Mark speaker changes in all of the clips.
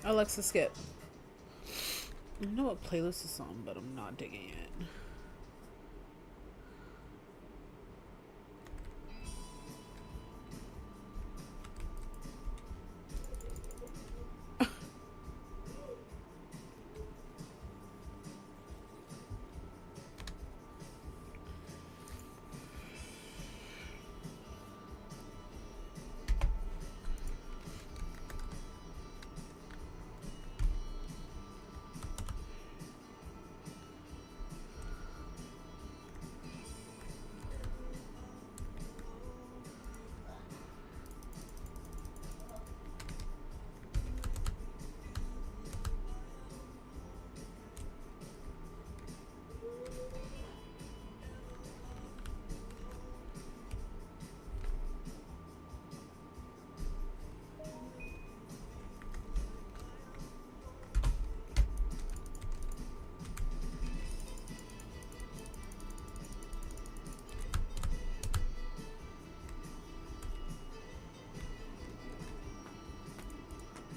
Speaker 1: Alexa, skip. I know what playlist is on, but I'm not digging it.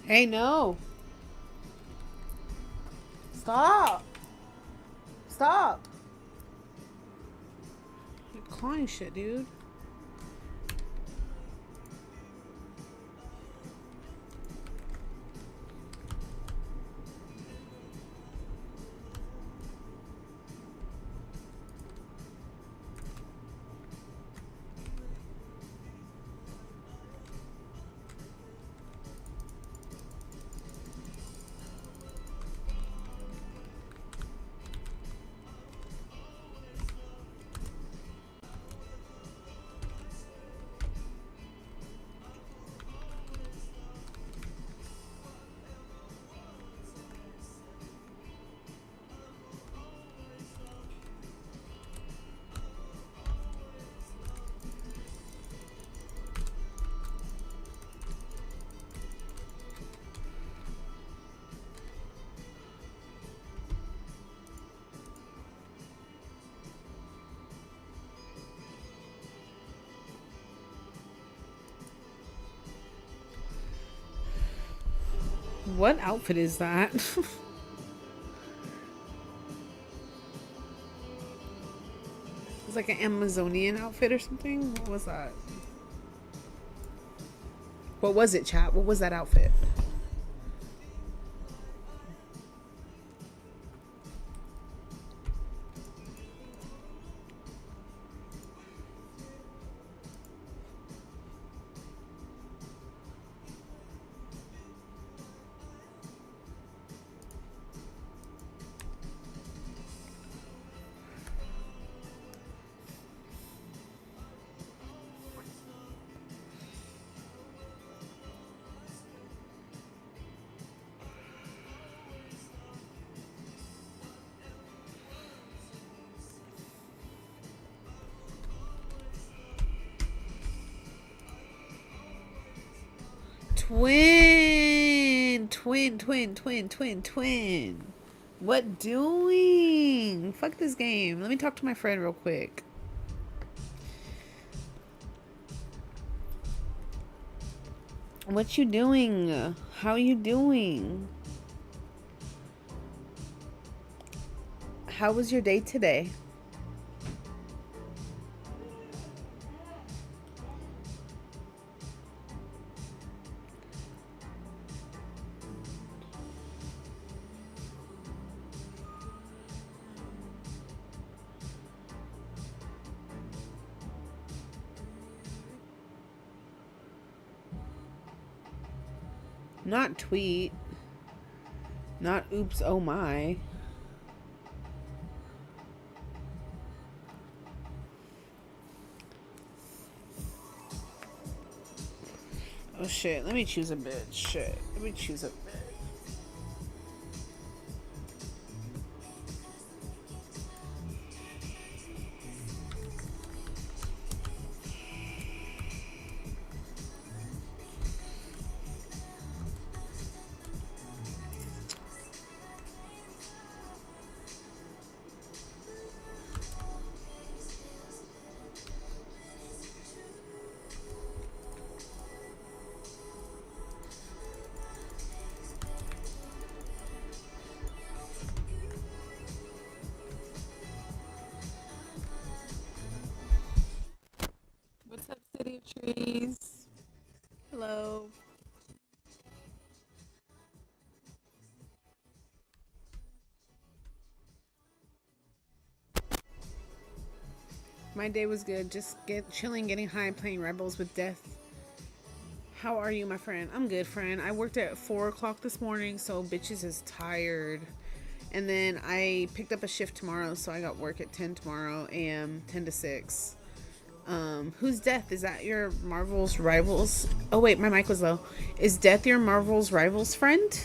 Speaker 1: Hey, no. Stop. Stop. You're clawing shit, dude. What outfit is that? It's like an Amazonian outfit or something? What was that? What was it, chat? What was that outfit? Twin. What doing? Fuck this game. Let me talk to my friend real quick. What you doing? How you doing? How was your day today? Not tweet. Not oops, oh my. Oh shit, let me choose a bitch. Shit, let me choose a bitch. My day was good. Just chilling, getting high, playing Rebels with Death. How are you, my friend? I'm good, friend. I worked at 4 o'clock this morning, so bitches is tired. And then I picked up a shift tomorrow, so I got work at 10 tomorrow, a.m., 10 to 6. Who's Death? Is that your Marvel's Rivals? Oh, wait, my mic was low. Is Death your Marvel's Rivals friend?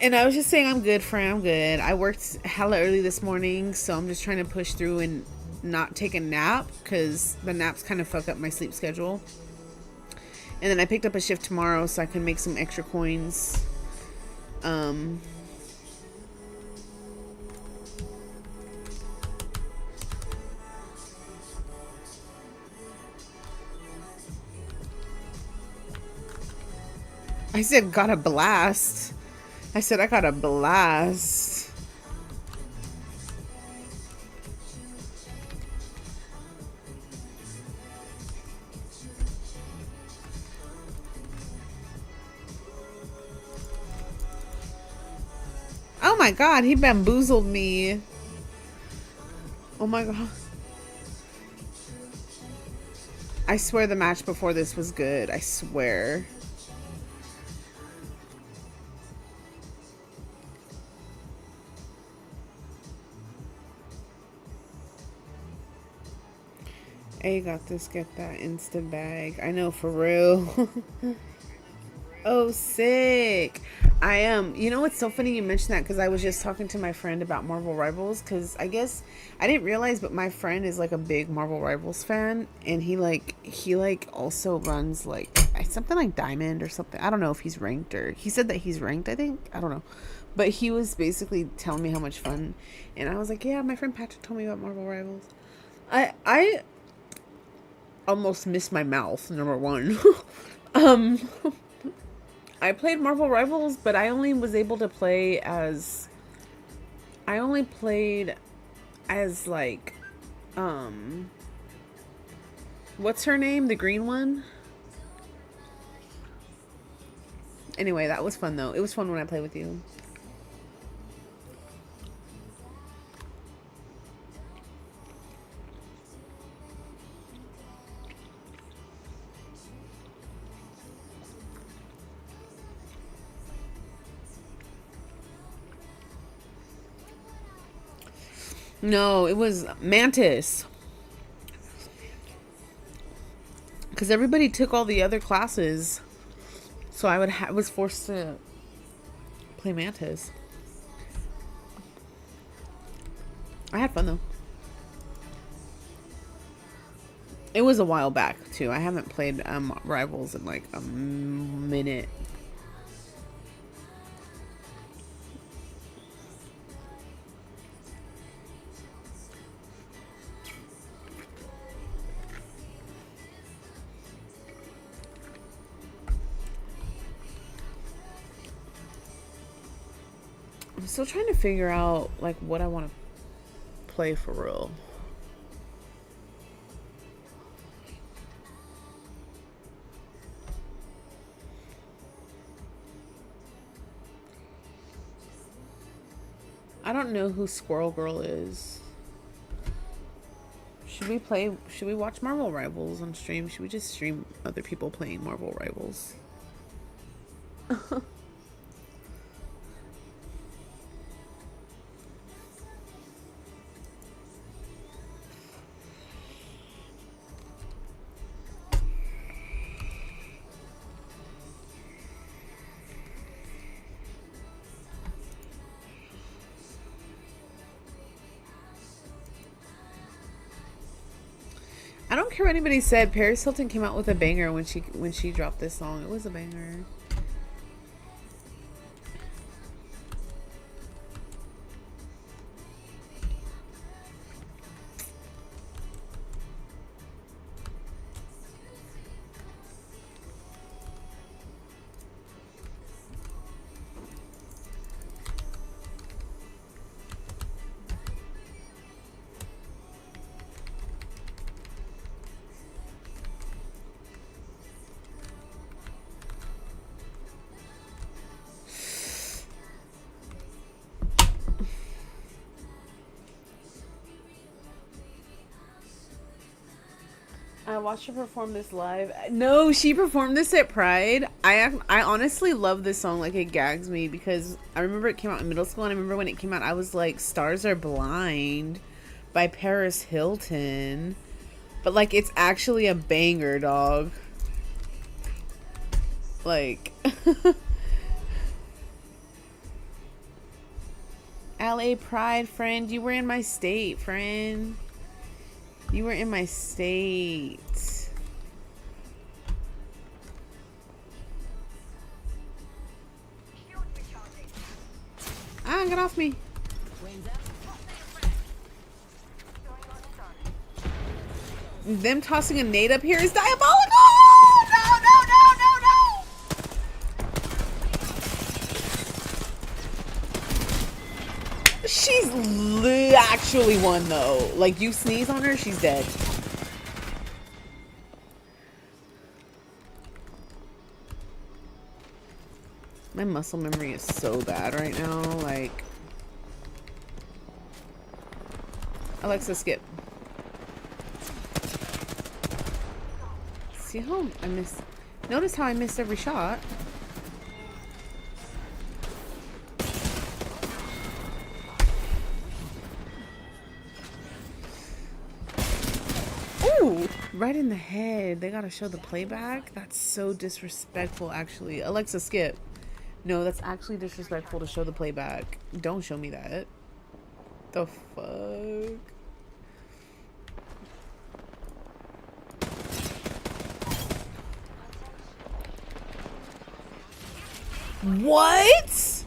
Speaker 1: And I was just saying, I'm good, friend. I'm good. I worked hella early this morning, so I'm just trying to push through and not take a nap because the naps kind of fuck up my sleep schedule. And then I picked up a shift tomorrow so I can make some extra coins. I said, got a blast. I said, I got a blast. Oh my god, he bamboozled me. Oh my god. I swear the match before this was good. I swear. Hey, got this, get that instant bag. I know, for real. Oh, sick. I am. You know what's so funny you mentioned that, because I was just talking to my friend about Marvel Rivals, because I guess I didn't realize, but my friend is like a big Marvel Rivals fan, and he also runs like something like Diamond or something. I don't know if he's ranked, or he said that he's ranked, I think. I don't know. But he was basically telling me how much fun, and I was like, yeah, my friend Patrick told me about Marvel Rivals. I almost missed my mouth, number one. I played Marvel Rivals, but I only was able to play as... I only played as, like, what's her name? The green one? Anyway, that was fun, though. It was fun when I played with you. No, it was Mantis. Because everybody took all the other classes. So I was forced to play Mantis. I had fun, though. It was a while back, too. I haven't played Rivals in, like, a minute. I'm still trying to figure out, like, what I want to play for real. I don't know who Squirrel Girl is. Should we watch Marvel Rivals on stream? Should we just stream other people playing Marvel Rivals? I don't care what anybody said. Paris Hilton came out with a banger when she dropped this song. It was a banger. watched her perform this live. No, she performed this at Pride. I honestly love this song. Like, it gags me because I remember it came out in middle school, and I remember when it came out, I was like, Stars Are Blind by Paris Hilton. But, like, it's actually a banger, dog. Like... LA Pride, friend. You were in my state, friend. You were in my state. Ah, get off me. Them tossing a nade up here is diabolical! No, no, no, no, no! She's actually won, though. Like, you sneeze on her, she's dead. My muscle memory is so bad right now. Like, Alexa, skip. See how I missed? Notice how I missed every shot. Ooh, right in the head. They gotta show the playback. That's so disrespectful, actually. Alexa, skip. No, that's actually disrespectful to show the playback. Don't show me that. The fuck? What?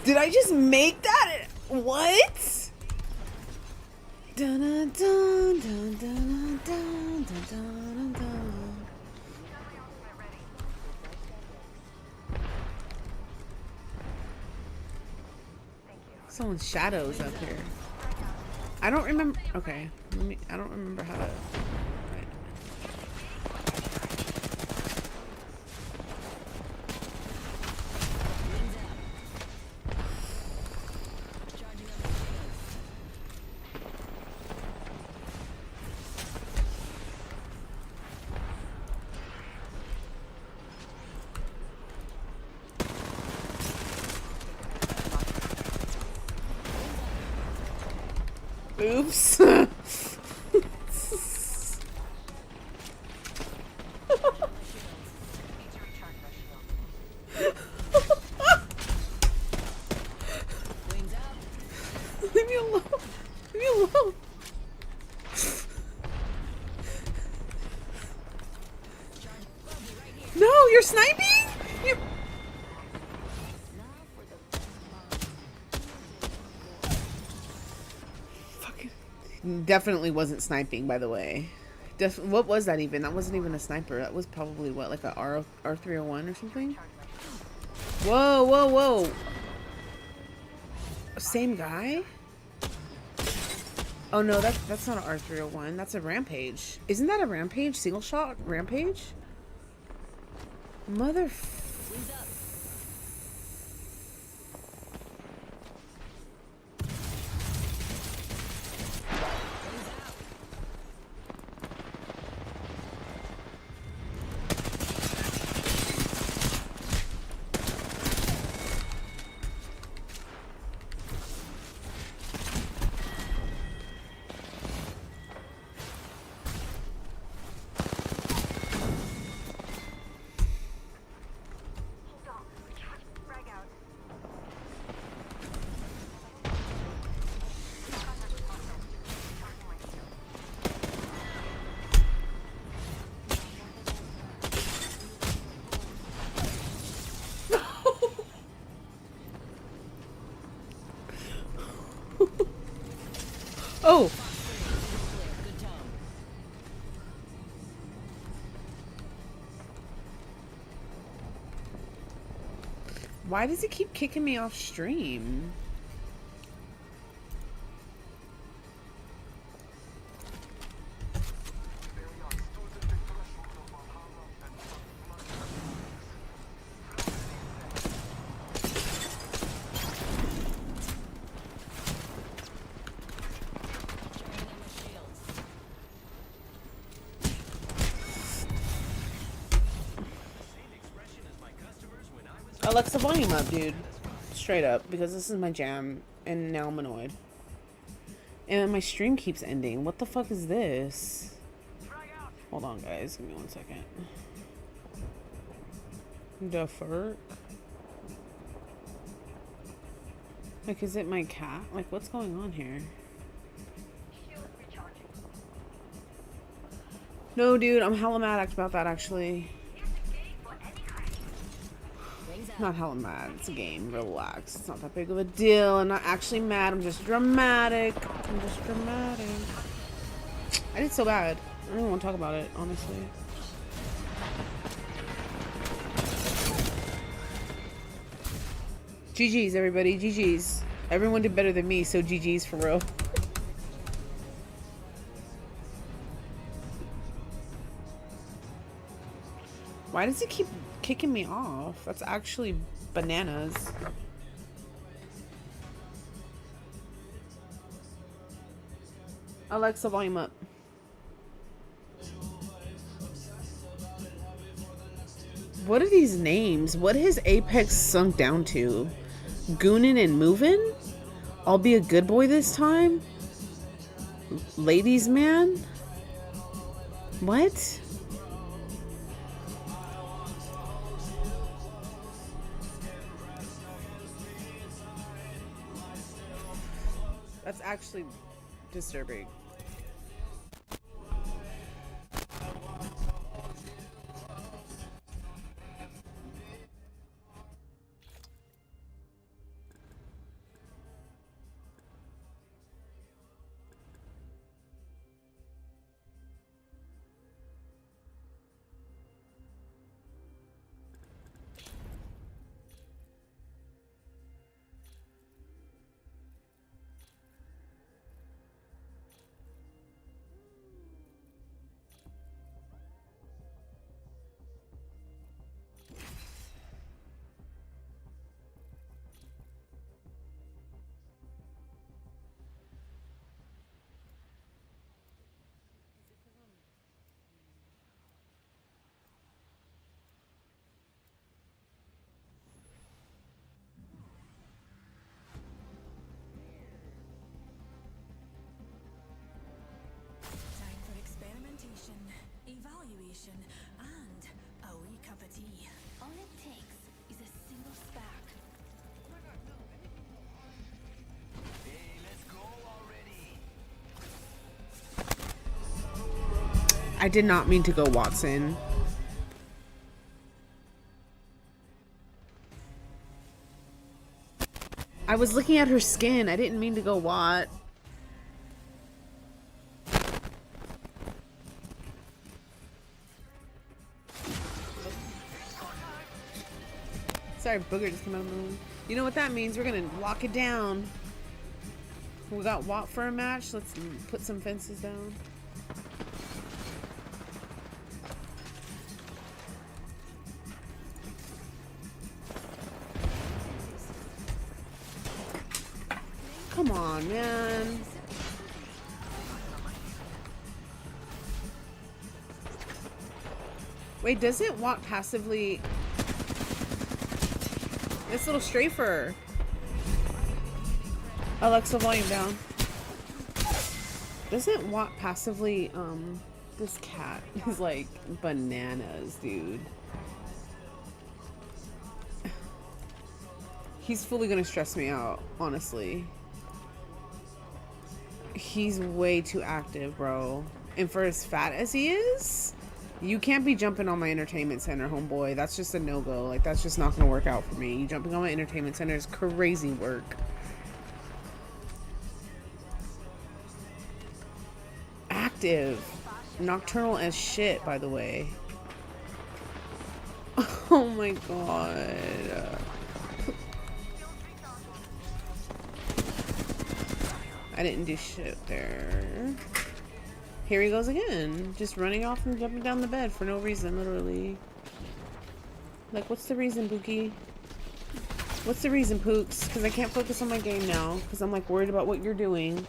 Speaker 1: Did I just make that? What? Dun, dun, dun, dun, dun, dun, dun, dun, dun. Someone's shadows up here. I don't remember. Okay, I don't remember how to. Right. Oops. Leave me alone. Leave me alone. No, you're sniping? You're... Definitely wasn't sniping, by the way. What was that even? That wasn't even a sniper. That was probably, what, like a R301 or something? Whoa, whoa, whoa. Same guy? Oh no, that's not an R301. That's a Rampage. Isn't that a Rampage? Single shot Rampage? Mother... Oh! Why does it keep kicking me off stream? Alexa, volume up, dude. Straight up, because this is my jam, and now I'm annoyed. And my stream keeps ending. What the fuck is this? Hold on, guys. Give me 1 second. The fuck? Like, is it my cat? Like, what's going on here? No, dude, I'm hella mad about that, actually. Not hella mad. It's a game. Relax. It's not that big of a deal. I'm not actually mad. I'm just dramatic. I'm just dramatic. I did so bad. I don't want to talk about it, honestly. GG's, everybody. GG's. Everyone did better than me, so GG's for real. Why does it keep kicking me off? That's actually bananas. Alexa, volume up. What are these names? What has Apex sunk down to? Goonin' and movin'? I'll be a good boy this time? Ladies man? What? That's actually disturbing.
Speaker 2: Evaluation, and a wee cup of tea. All it takes is a single spark.
Speaker 3: Hey, let's go already.
Speaker 1: I did not mean to go Watson. I was looking at her skin. I didn't mean to go Watt. Sorry, Booger just came out of the room. You know what that means? We're gonna lock it down. We got Watt for a match. Let's put some fences down. Come on, man. Wait, does it Watt passively? This little strafer. Alexa, volume down. Doesn't Watt passively, this cat is like bananas, dude. He's fully gonna stress me out, honestly. He's way too active, bro. And for as fat as he is, you can't be jumping on my entertainment center, homeboy. That's just a no-go. Like, that's just not gonna work out for me. You jumping on my entertainment center is crazy work. Active. Nocturnal as shit, by the way. Oh my god. I didn't do shit there. Here he goes again. Just running off and jumping down the bed for no reason, literally. Like, what's the reason, Pookie? What's the reason, Pooks? Because I can't focus on my game now. Because I'm, like, worried about what you're doing.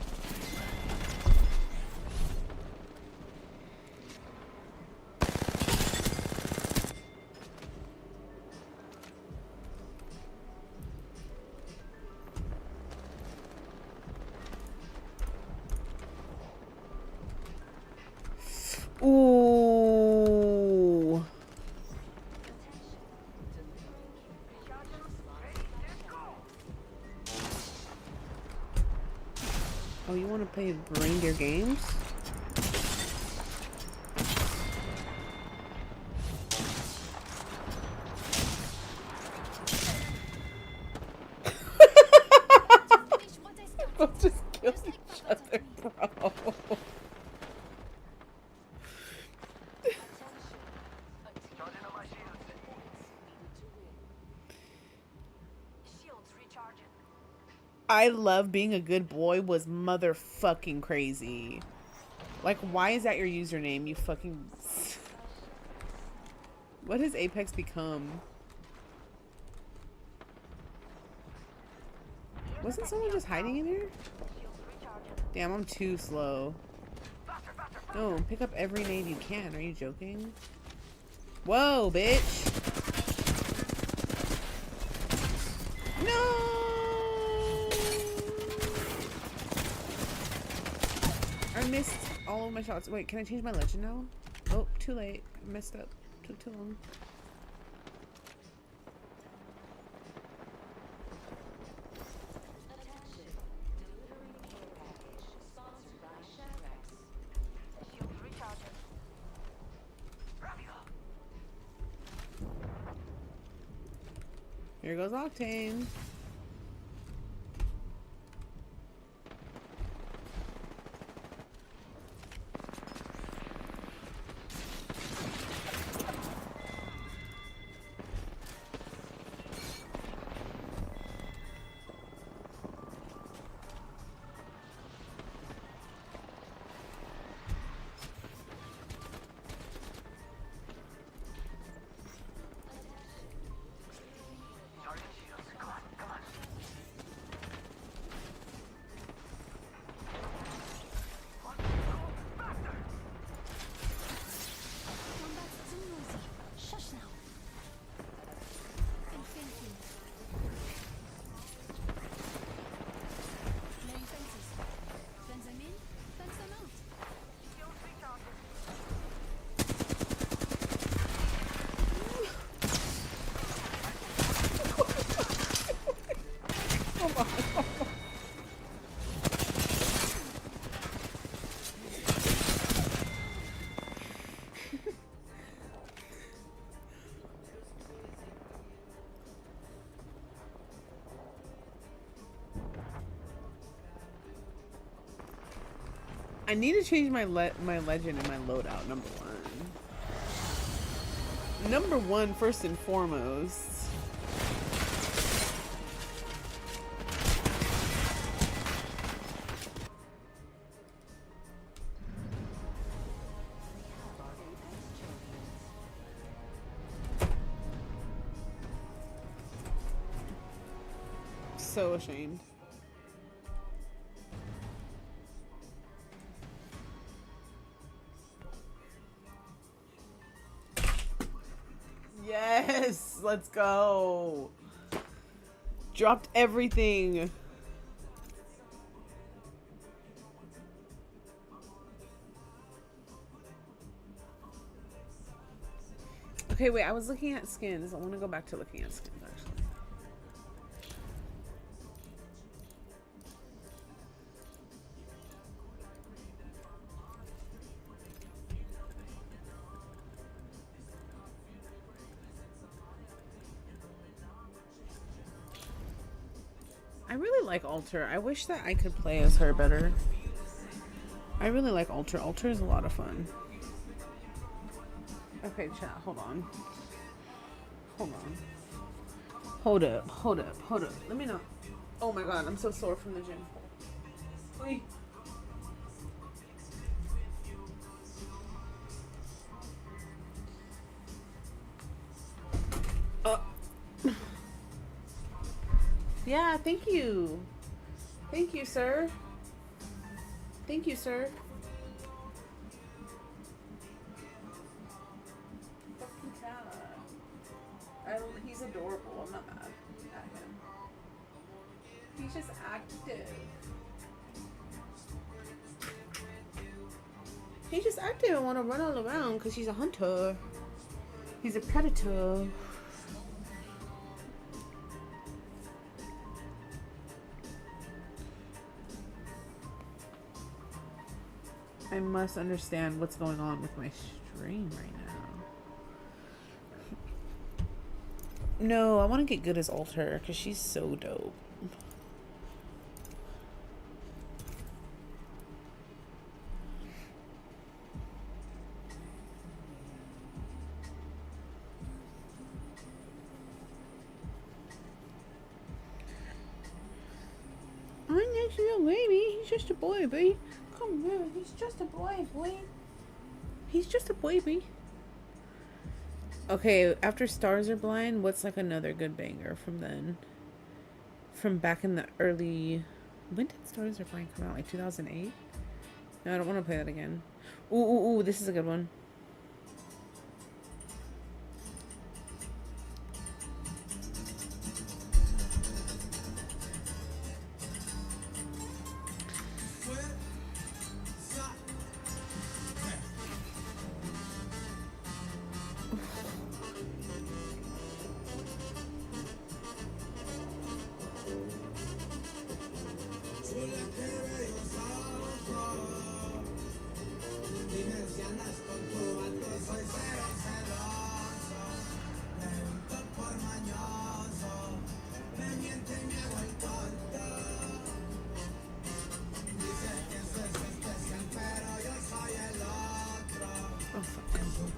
Speaker 1: Oh, you want to play reindeer games?
Speaker 2: Finish what I started.
Speaker 1: We'll just kill
Speaker 2: Just like
Speaker 1: each
Speaker 2: Papa
Speaker 1: other,
Speaker 2: taught me.
Speaker 1: bro.
Speaker 3: Charging on my shields.
Speaker 2: Shields recharging.
Speaker 1: I love being a good boy was motherfucking crazy. Like, why is that your username? You fucking... What has Apex become? Wasn't someone just hiding in here? Damn, I'm too slow. No, pick up every nade you can. Are you joking? Whoa, bitch! No! I missed all of my shots. Wait, can I change my legend now? Oh, too late. I messed up. Took too long.
Speaker 2: Shields recharging.
Speaker 1: Here goes Octane.
Speaker 3: Charging shields. Come on, come on.
Speaker 2: Combat's too noisy. Shush now. Infinity. Laying fences. Fence them in, fence them out. Shields recharging.
Speaker 1: I need to change my my legend and my loadout. Number one, first and foremost. So ashamed. Yes, let's go. Dropped everything. Okay, wait, I was looking at skins. I want to go back to looking at skins, actually. I really like Alter. I wish that I could play as her better. I really like Alter. Alter is a lot of fun. Okay, chat, hold on. Hold on. Hold up, hold up, hold up. Let me know. Oh my god, I'm so sore from the gym. Wait. Yeah, thank you. Thank you, sir. Thank you, sir. Fucking cat. He's adorable. I'm not mad at him. He's just active. He's just active and want to run all around because he's a hunter. He's a predator. I must understand what's going on with my stream right now. No, I want to get good as Alter because she's so dope. I'm next to your baby. He's just a boy, baby. Come here. He's just a boy, boy. He's just a baby. Okay, after Stars Are Blind, what's like another good banger from then? From back in the early... When did Stars Are Blind come out? Like 2008? No, I don't want to play that again. Ooh, ooh, ooh, this is a good one.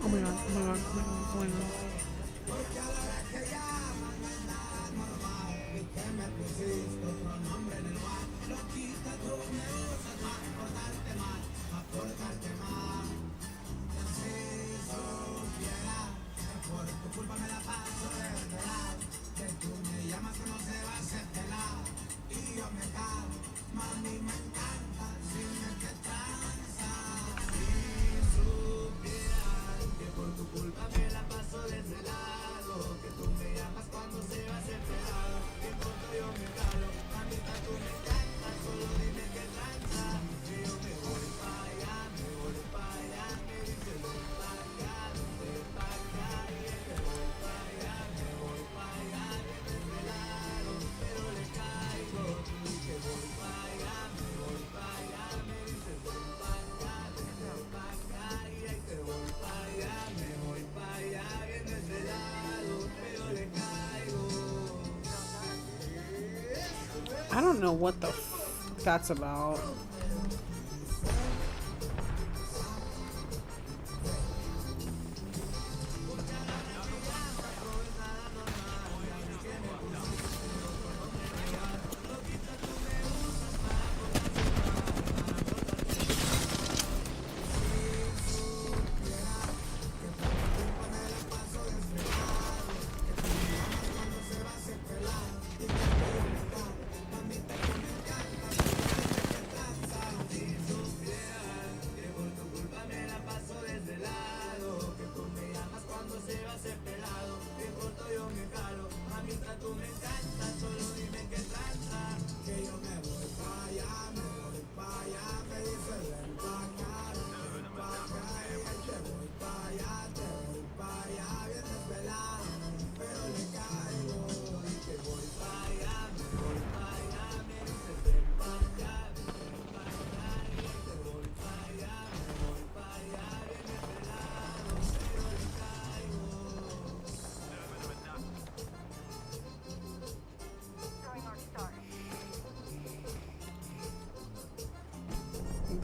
Speaker 1: Oh my god, oh my god, oh my god, oh my god. I don't know what the that's about.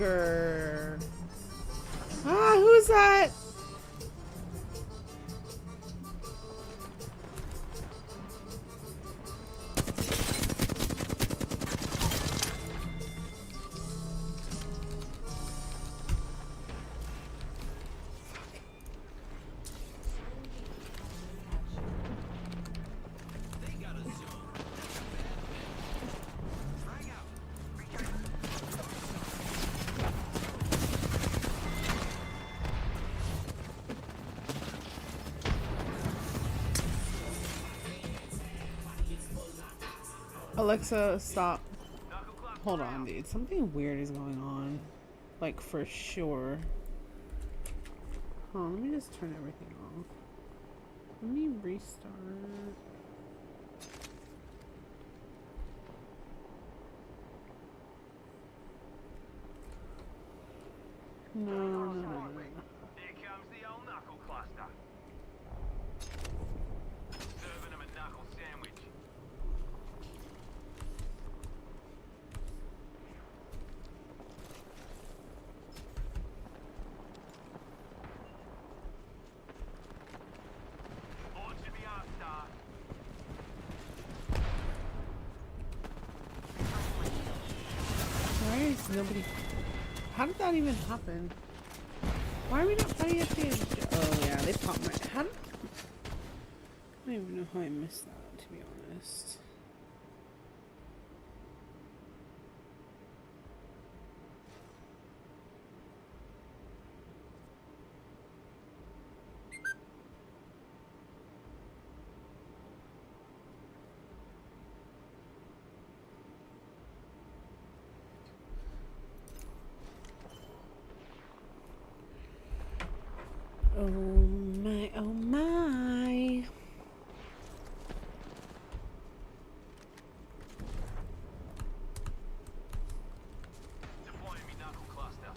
Speaker 1: Grr. Ah, who's that? Alexa, stop. Hold on, dude. Something weird is going on. Like, for sure. Hold on, let me just turn everything off. Let me restart. nobody. How did that even happen? Why are we not fighting at the end? Oh yeah, they popped my. How did? I don't even know how I missed that, to be honest. Oh my, oh my.
Speaker 3: Deploying me knuckle cluster.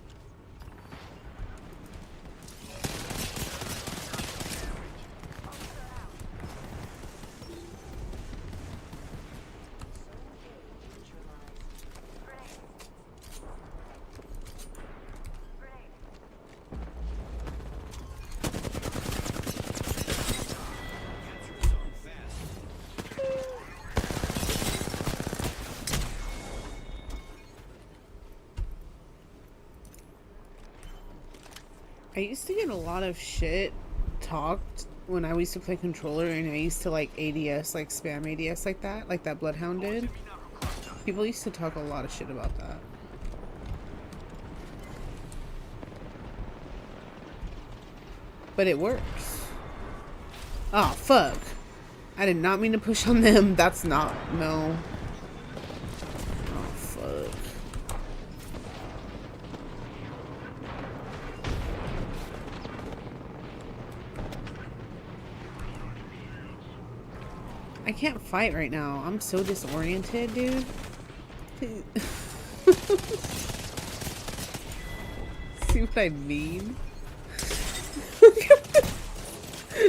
Speaker 1: I used to get a lot of shit talked when I used to play controller, and I used to like ADS, like spam ADS like that Bloodhound did. People used to talk a lot of shit about that. But it works. Oh, fuck. I did not mean to push on them. That's not, no. Oh, fuck. I can't fight right now. I'm so disoriented, dude. See what I mean?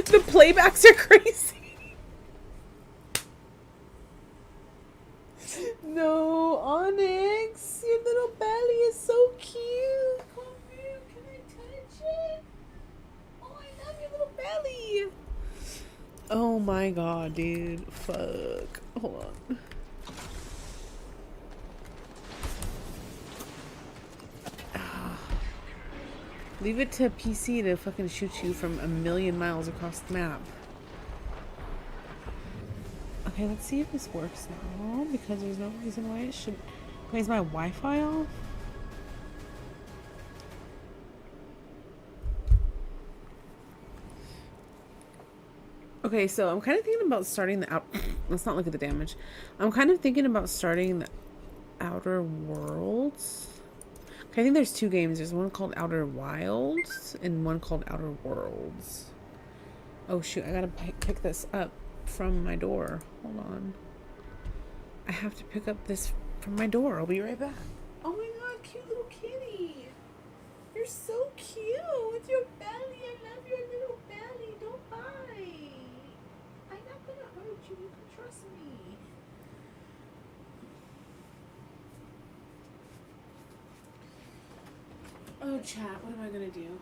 Speaker 1: The playbacks are crazy. No, Onyx, your little belly is so cute. Come here, can I touch it? Oh, I love your little belly. Oh my god, dude. Fuck. Hold on. Leave it to PC to fucking shoot you from a million miles across the map. Okay, let's see if this works now, because there's no reason why it should. Wait, is my Wi-Fi off? Okay, so I'm kind of thinking about starting the out. Let's not look at the damage. I'm kind of thinking about starting the Outer Worlds. Okay, I think there's two games. There's one called Outer Wilds and one called Outer Worlds. Oh shoot, I gotta pick this up from my door. Hold on. I have to pick up this from my door. I'll be right back. Oh my god, cute little kitty. You're so cute with your belly. I love your little belly. Don't bite. I'm not gonna hurt you. You can trust me. Oh, chat, what am I gonna do?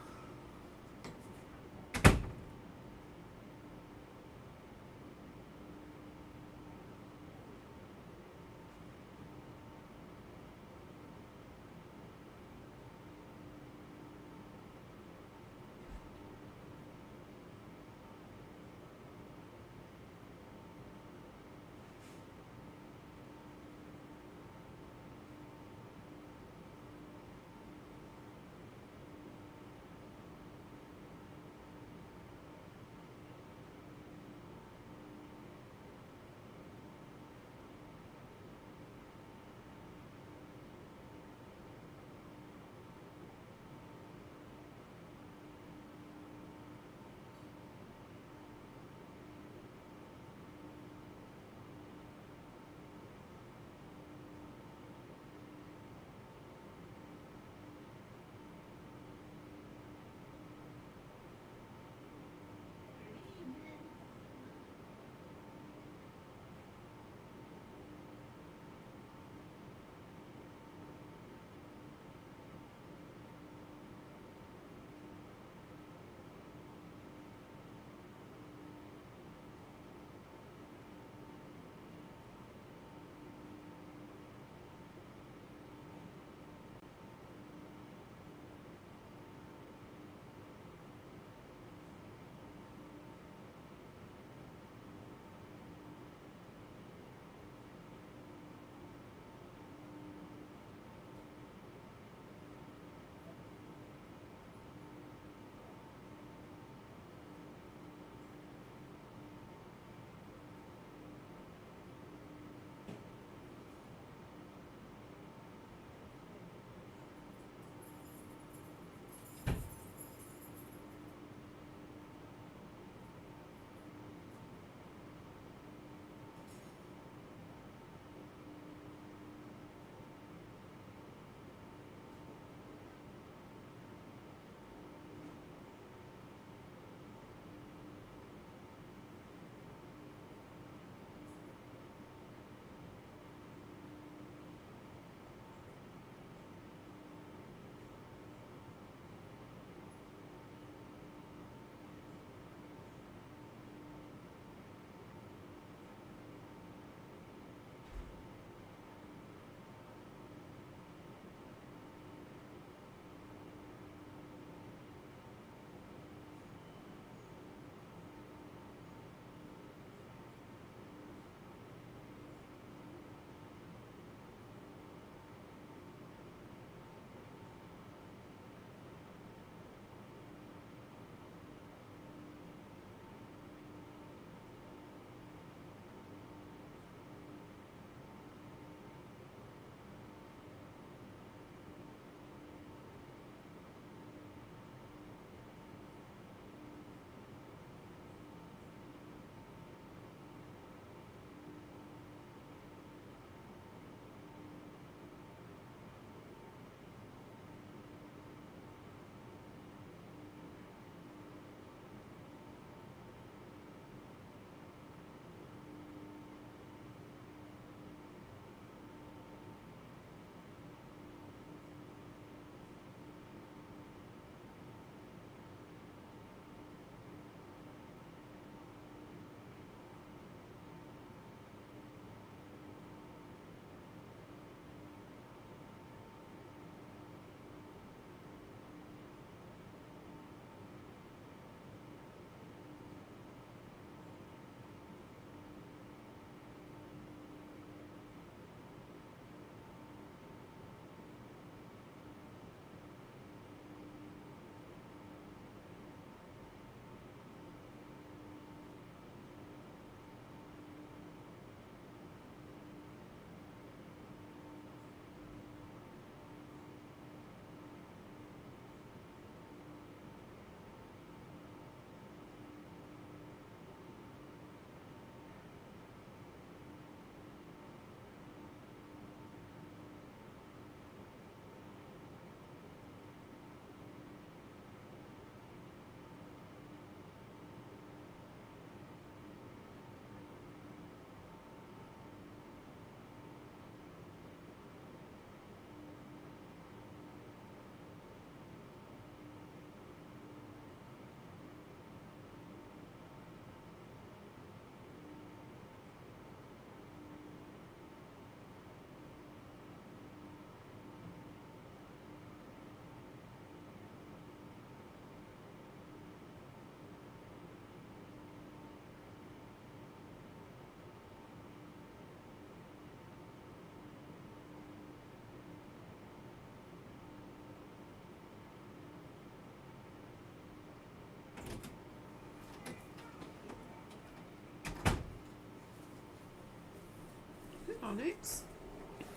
Speaker 1: Onyx.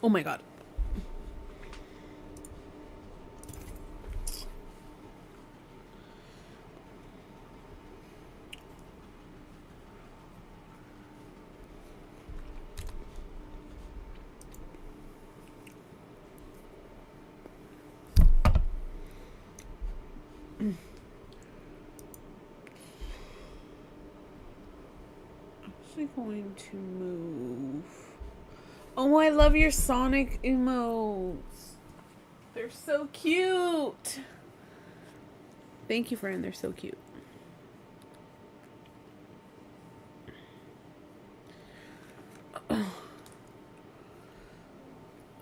Speaker 1: Oh my god. Actually going to move. Oh, I love your Sonic emotes. They're so cute. Thank you, friend. They're so cute.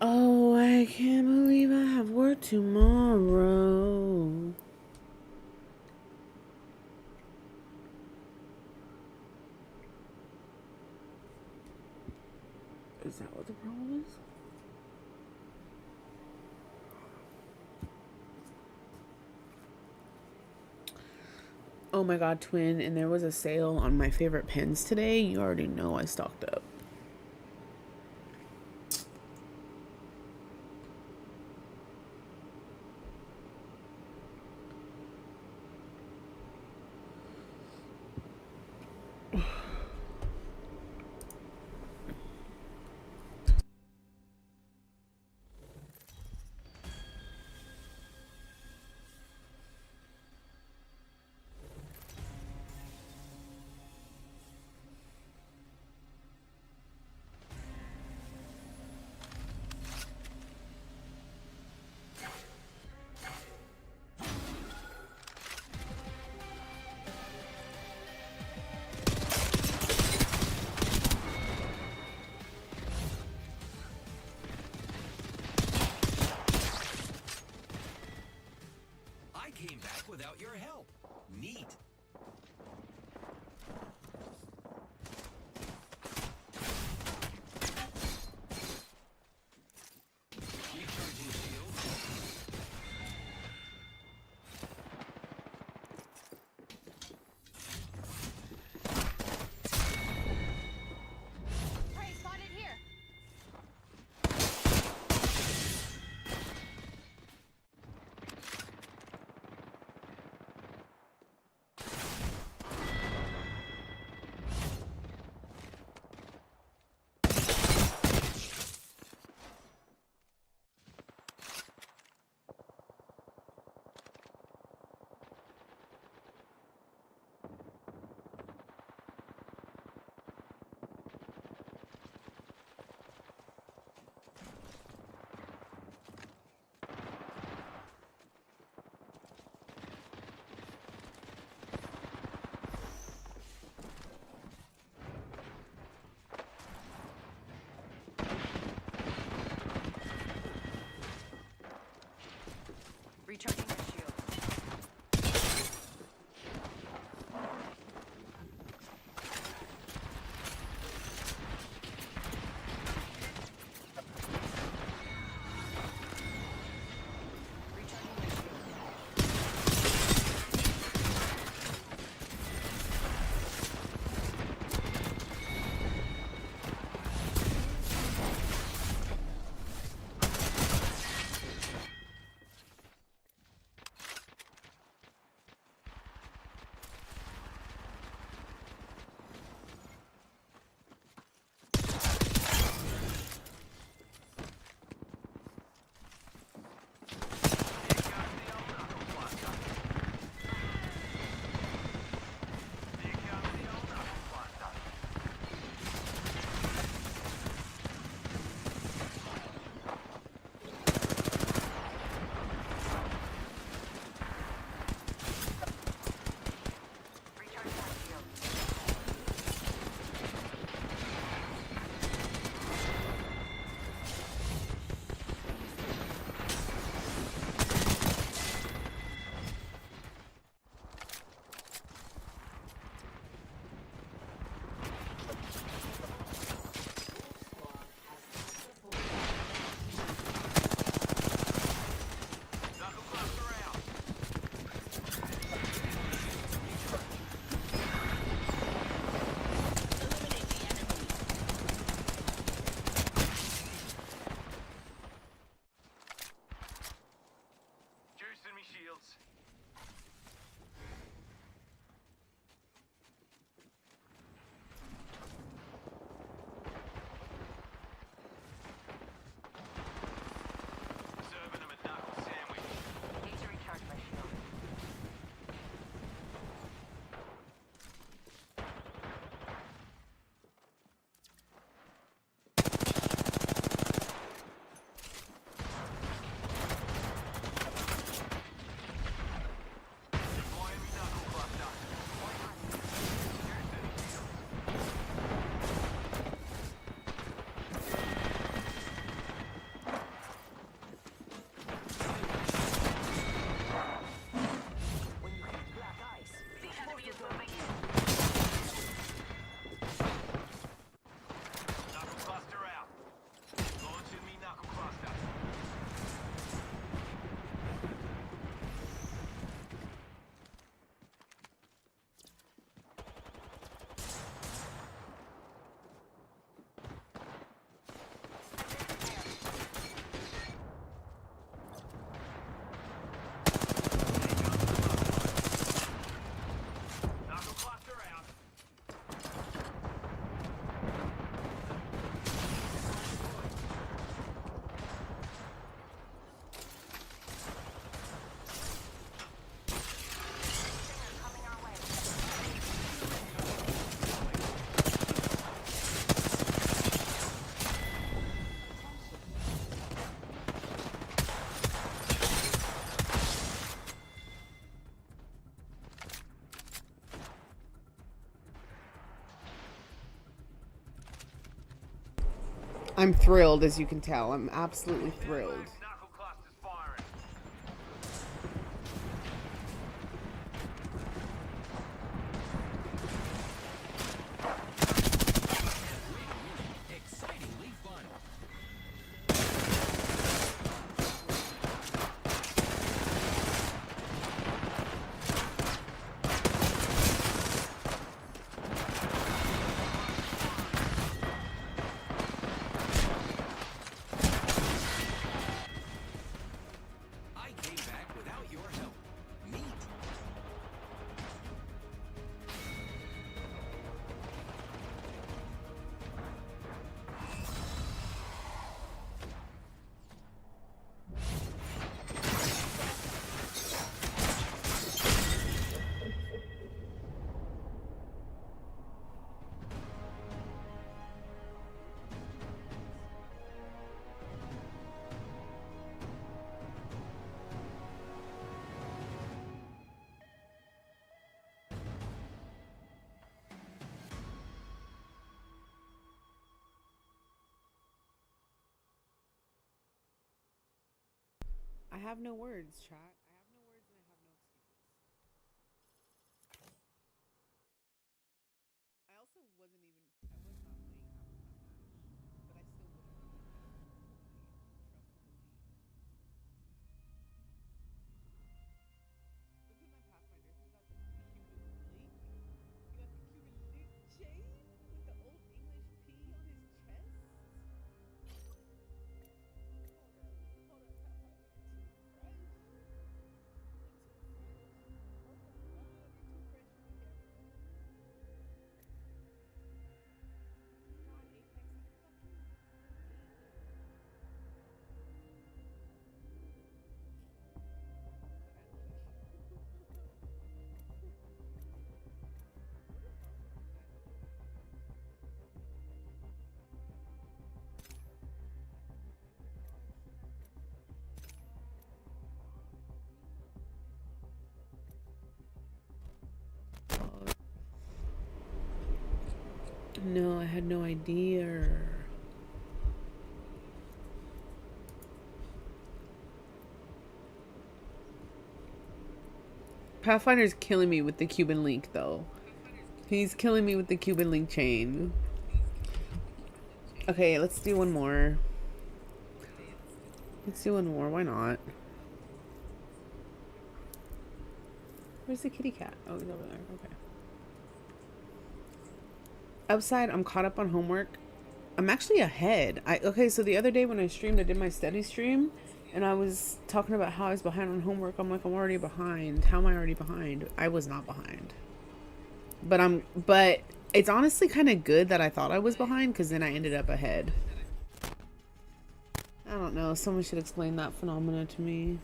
Speaker 1: Oh, I can't believe I have work tomorrow. Is that what the problem is? Oh my god, twin, and there was a sale on my favorite pens today. You already know I stocked up. I'm thrilled, as you can tell. I'm absolutely thrilled.
Speaker 3: Knuckle cluster's firing.
Speaker 4: Excitingly fun. I came back without your help. Neat.
Speaker 1: I have no words, chat. I have no words and I have no excuses. I also wasn't even. I was not playing half of that match, but I still would have done it better. Trust and believe. Look at my Pathfinder. He's got the Cuban link. He got the Cuban link chain with the old English P on his chest. Hold on, Pathfinder. You're too fresh. You're too fresh. Oh my god, you're too fresh for the camera. God, Apex, I fucking hate you. But I love you. What is wrong with you guys with No, I had no idea. Pathfinder's killing me with the Cuban link, though. He's killing me with the Cuban link chain. Okay, let's do one more. Let's do one more. Why not? Where's the kitty cat? Oh, he's over there. Okay. Outside, I'm caught up on homework. I'm actually ahead. Okay, so the other day when I streamed, I did my study stream, and I was talking about how I was behind on homework. I'm like, I'm already behind. How am I already behind? I was not behind. But it's honestly kind of good that I thought I was behind, because then I ended up ahead. I don't know. Someone should explain that phenomena to me.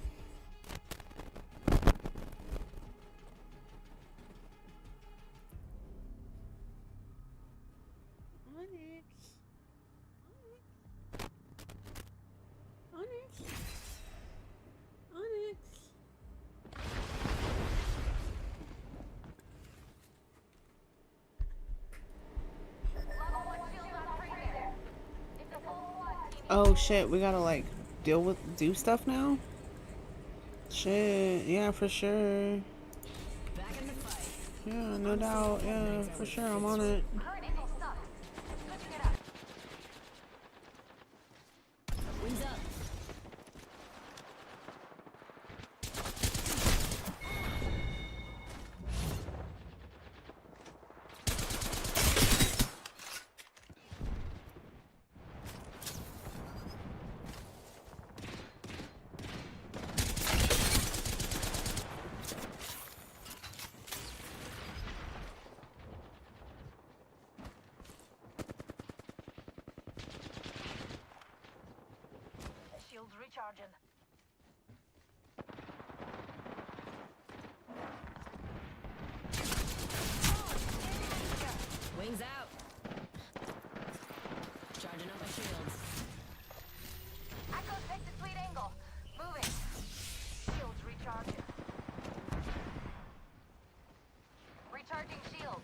Speaker 1: Oh shit, we gotta like do stuff now? Shit, yeah, for sure. Yeah, no doubt, yeah, for sure, I'm on it.
Speaker 2: Wings up. Shields recharging. Wings out. Charging up my shields. Echo, take the sweet angle. Moving. Shields recharging. Recharging shield.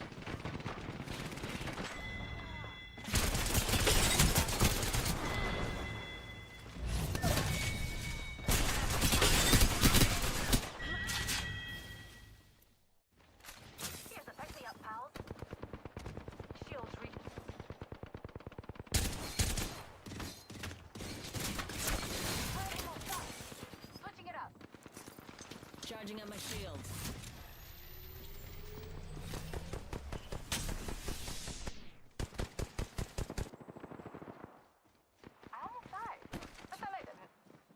Speaker 5: Charging up my shields.
Speaker 2: I almost died, but then I didn't.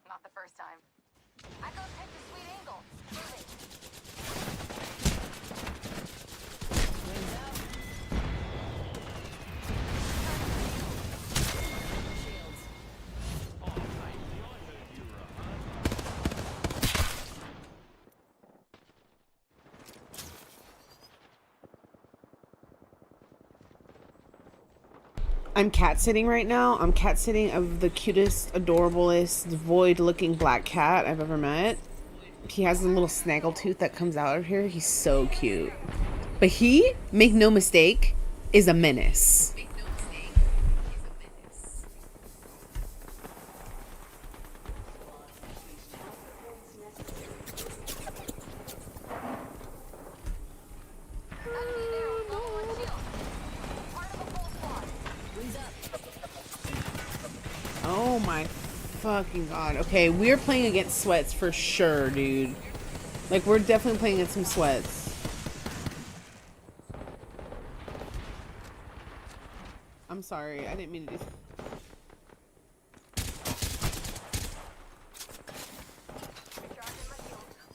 Speaker 2: Not the first time. I go take the sweet angle. Moving.
Speaker 5: Wings up. Shields.
Speaker 3: Oh, mate, I heard you were a hunter.
Speaker 1: I'm cat sitting right now. I'm cat sitting of the cutest, adorablest, void-looking black cat I've ever met. He has a little snaggle tooth that comes out of here. He's so cute. But he, make no mistake, is a menace.
Speaker 2: Enemy there with level 1 shield. Part of a full squad.
Speaker 5: Wings up.
Speaker 1: Oh my fucking god. Okay, we're playing against sweats for sure, dude. Like, we're definitely playing against some sweats. I'm sorry, I didn't mean to do.
Speaker 2: Recharging my shield.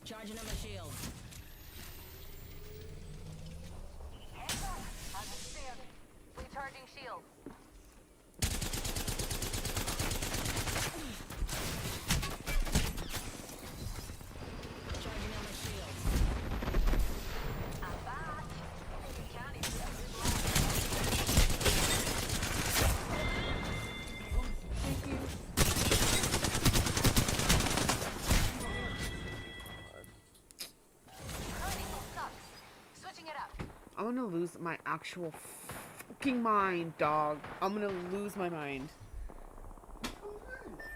Speaker 5: Charging up my shields.
Speaker 2: Hands up. Understand. Recharging shield.
Speaker 5: Charging up my shields.
Speaker 2: I'm back. County. Current angle sucks. Switching it up.
Speaker 1: I'm gonna lose my actual fucking mind, dog. I'm gonna lose my mind.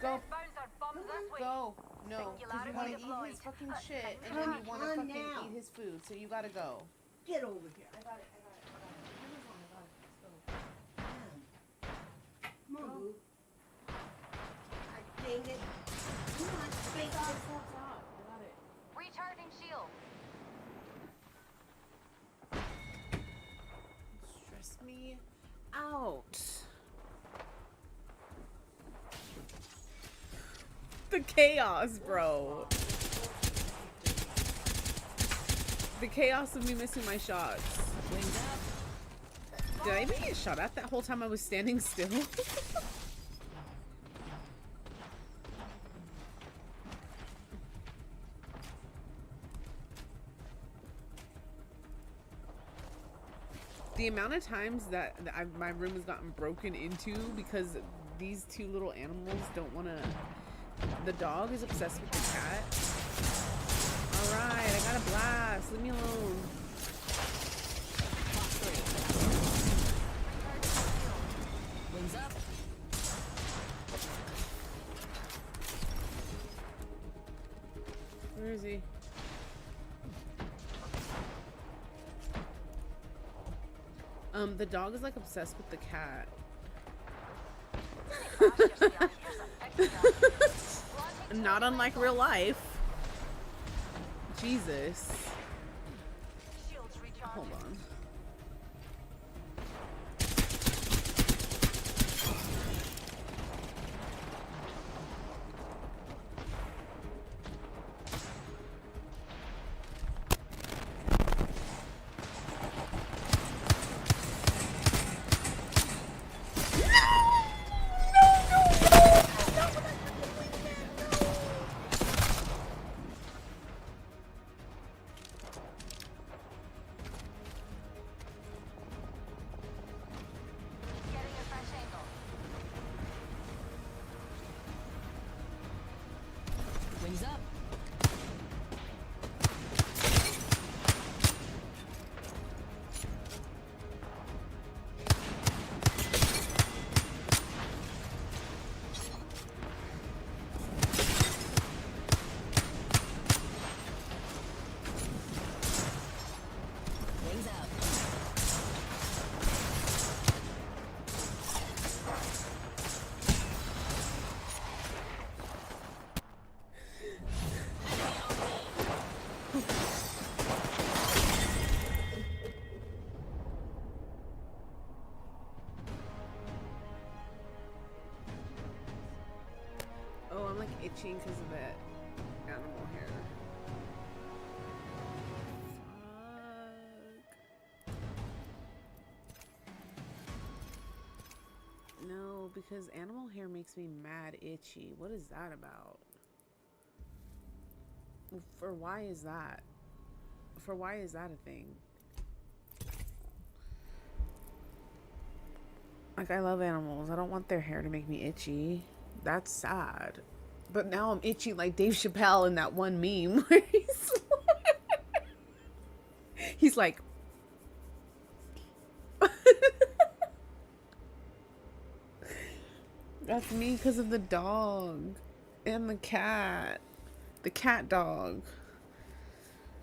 Speaker 1: Go,
Speaker 2: Bones on bombs this week.
Speaker 1: go. No,
Speaker 2: Think you
Speaker 1: because you
Speaker 2: louder
Speaker 1: wanna
Speaker 2: than
Speaker 1: eat
Speaker 2: deployed.
Speaker 1: his fucking shit, and then you wanna fucking eat his food, so you gotta go.
Speaker 6: Get over here. I got it. Amazon, I got it. Let's go. Come on, boo. I dang it. Come on, face off.
Speaker 1: Stop. I got it.
Speaker 2: Recharging shield.
Speaker 1: Stress me out. The chaos, bro. The chaos of me missing my shots.
Speaker 5: Wings up.
Speaker 1: Did I even get shot at that whole time I was standing still? The amount of times that my room has gotten broken into because these two little animals don't want to. The dog is obsessed with the cat. Alright, I got a blast. Leave me alone.
Speaker 5: Wings up.
Speaker 1: Where is he? The dog is like obsessed with the cat. Not unlike real life. Jesus.
Speaker 2: Shields recharging.
Speaker 1: Hold on. like itching because of that animal hair. Fuck. No, because animal hair makes me mad itchy. What is that about? For why is that? For why is that a thing? Like, I love animals. I don't want their hair to make me itchy. That's sad. But now I'm itchy like Dave Chappelle in that one meme where he's like that's me because of the dog and the cat. The cat dog.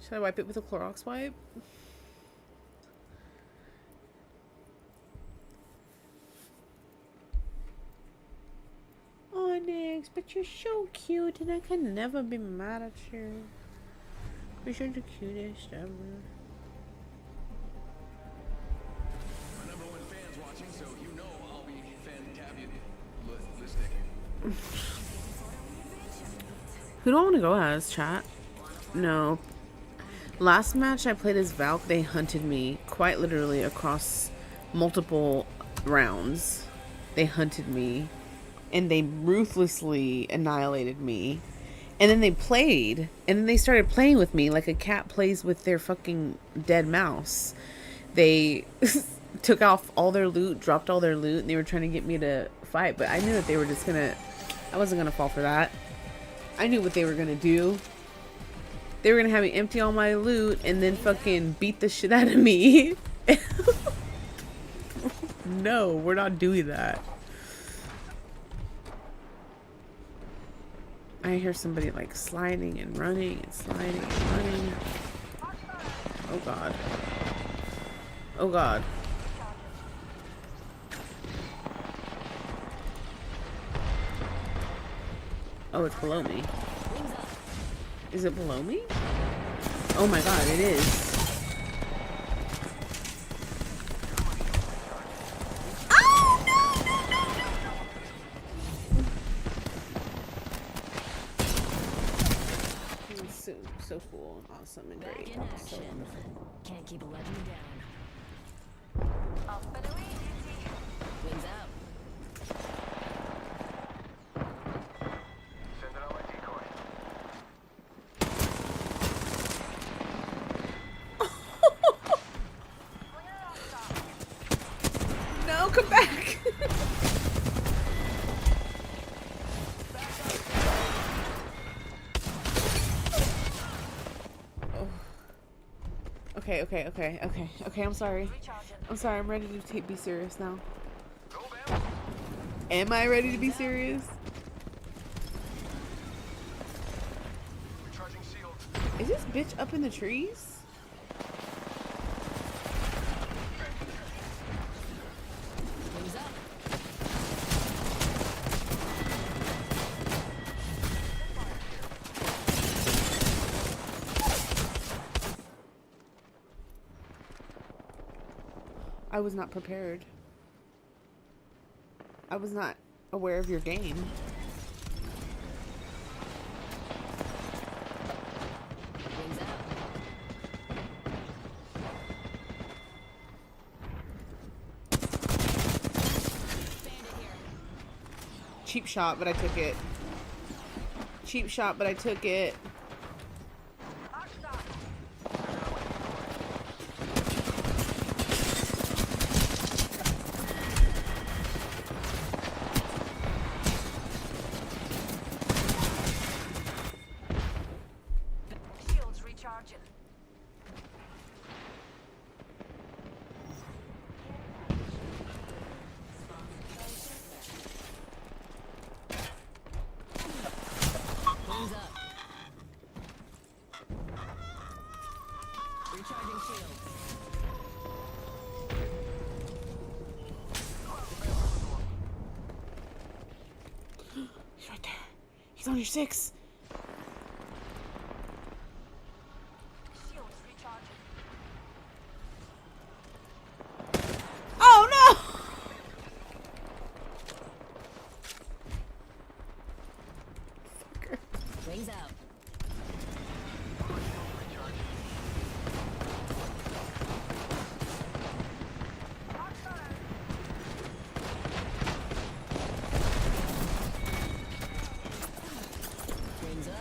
Speaker 1: Should I wipe it with a Clorox wipe? Onyx, but you're so cute and I can never be mad at you. Because you're the cutest ever.
Speaker 4: My number one fan's watching, so you know I'll be fantabulous.
Speaker 1: Who do I want to go as, chat? No. Last match I played as Valk, they hunted me quite literally across multiple rounds. They hunted me. And they ruthlessly annihilated me. And then they played. And then they started playing with me like a cat plays with their fucking dead mouse. They took off all their loot, dropped all their loot, and they were trying to get me to fight. But I knew that they were just gonna... I wasn't gonna fall for that. I knew what they were gonna do. They were gonna have me empty all my loot and then fucking beat the shit out of me. No, we're not doing that. I hear somebody like sliding and running and sliding and running. Oh god. Oh god. Oh, it's below me. Is it below me? Oh my god, it is. So cool and awesome and great.
Speaker 5: In action.
Speaker 1: So wonderful.
Speaker 5: Can't keep a legend down.
Speaker 2: Off and away, Nancy.
Speaker 5: Wings up.
Speaker 3: Send it on my decoy.
Speaker 1: No, come back. Okay, I'm sorry. I'm ready to be serious now. Am I ready to be serious?
Speaker 3: Recharging shield.
Speaker 1: Is this bitch up in the trees?
Speaker 5: Wings up.
Speaker 1: I was not prepared. I was not aware of your game.
Speaker 5: Wings up.
Speaker 1: Cheap shot, but I took it. Cheap shot, but I took it.
Speaker 2: Shields recharging.
Speaker 5: Wings up. Recharging shields.
Speaker 1: He's right there. He's on your 6.
Speaker 2: Shields recharging.
Speaker 1: Oh no!
Speaker 5: Wings out. Wings up.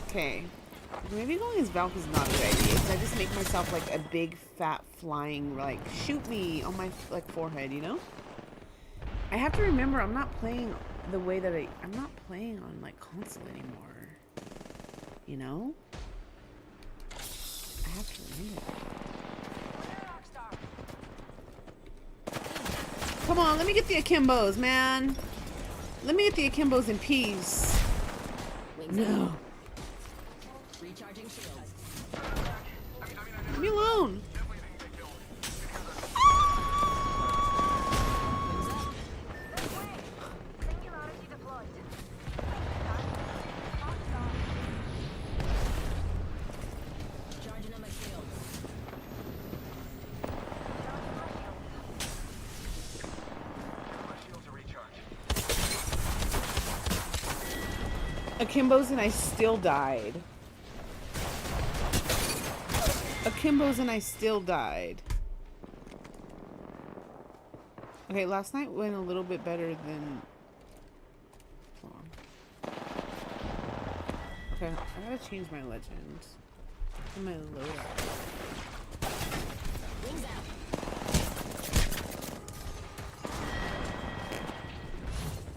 Speaker 1: Okay. Maybe going as Valk is not a good idea, because I just make myself like a big fat flying like shoot me on my like forehead, you know? I have to remember I'm not playing the way that I'm not playing on like console anymore. You know? I have to remember that. Come on, let me get the akimbos, man. Let me get the akimbos in peace.
Speaker 5: Wings
Speaker 1: No.
Speaker 5: out. Recharging shields.
Speaker 1: Leave me alone.
Speaker 5: Wings up.
Speaker 2: Singularity deployed.
Speaker 5: Charging on my shields.
Speaker 1: Akimbos and I still died. Akimbos and I still died. Okay, last night went a little bit better than... Hold on. Okay, I gotta change my legends. And my loadout.
Speaker 5: Wings out.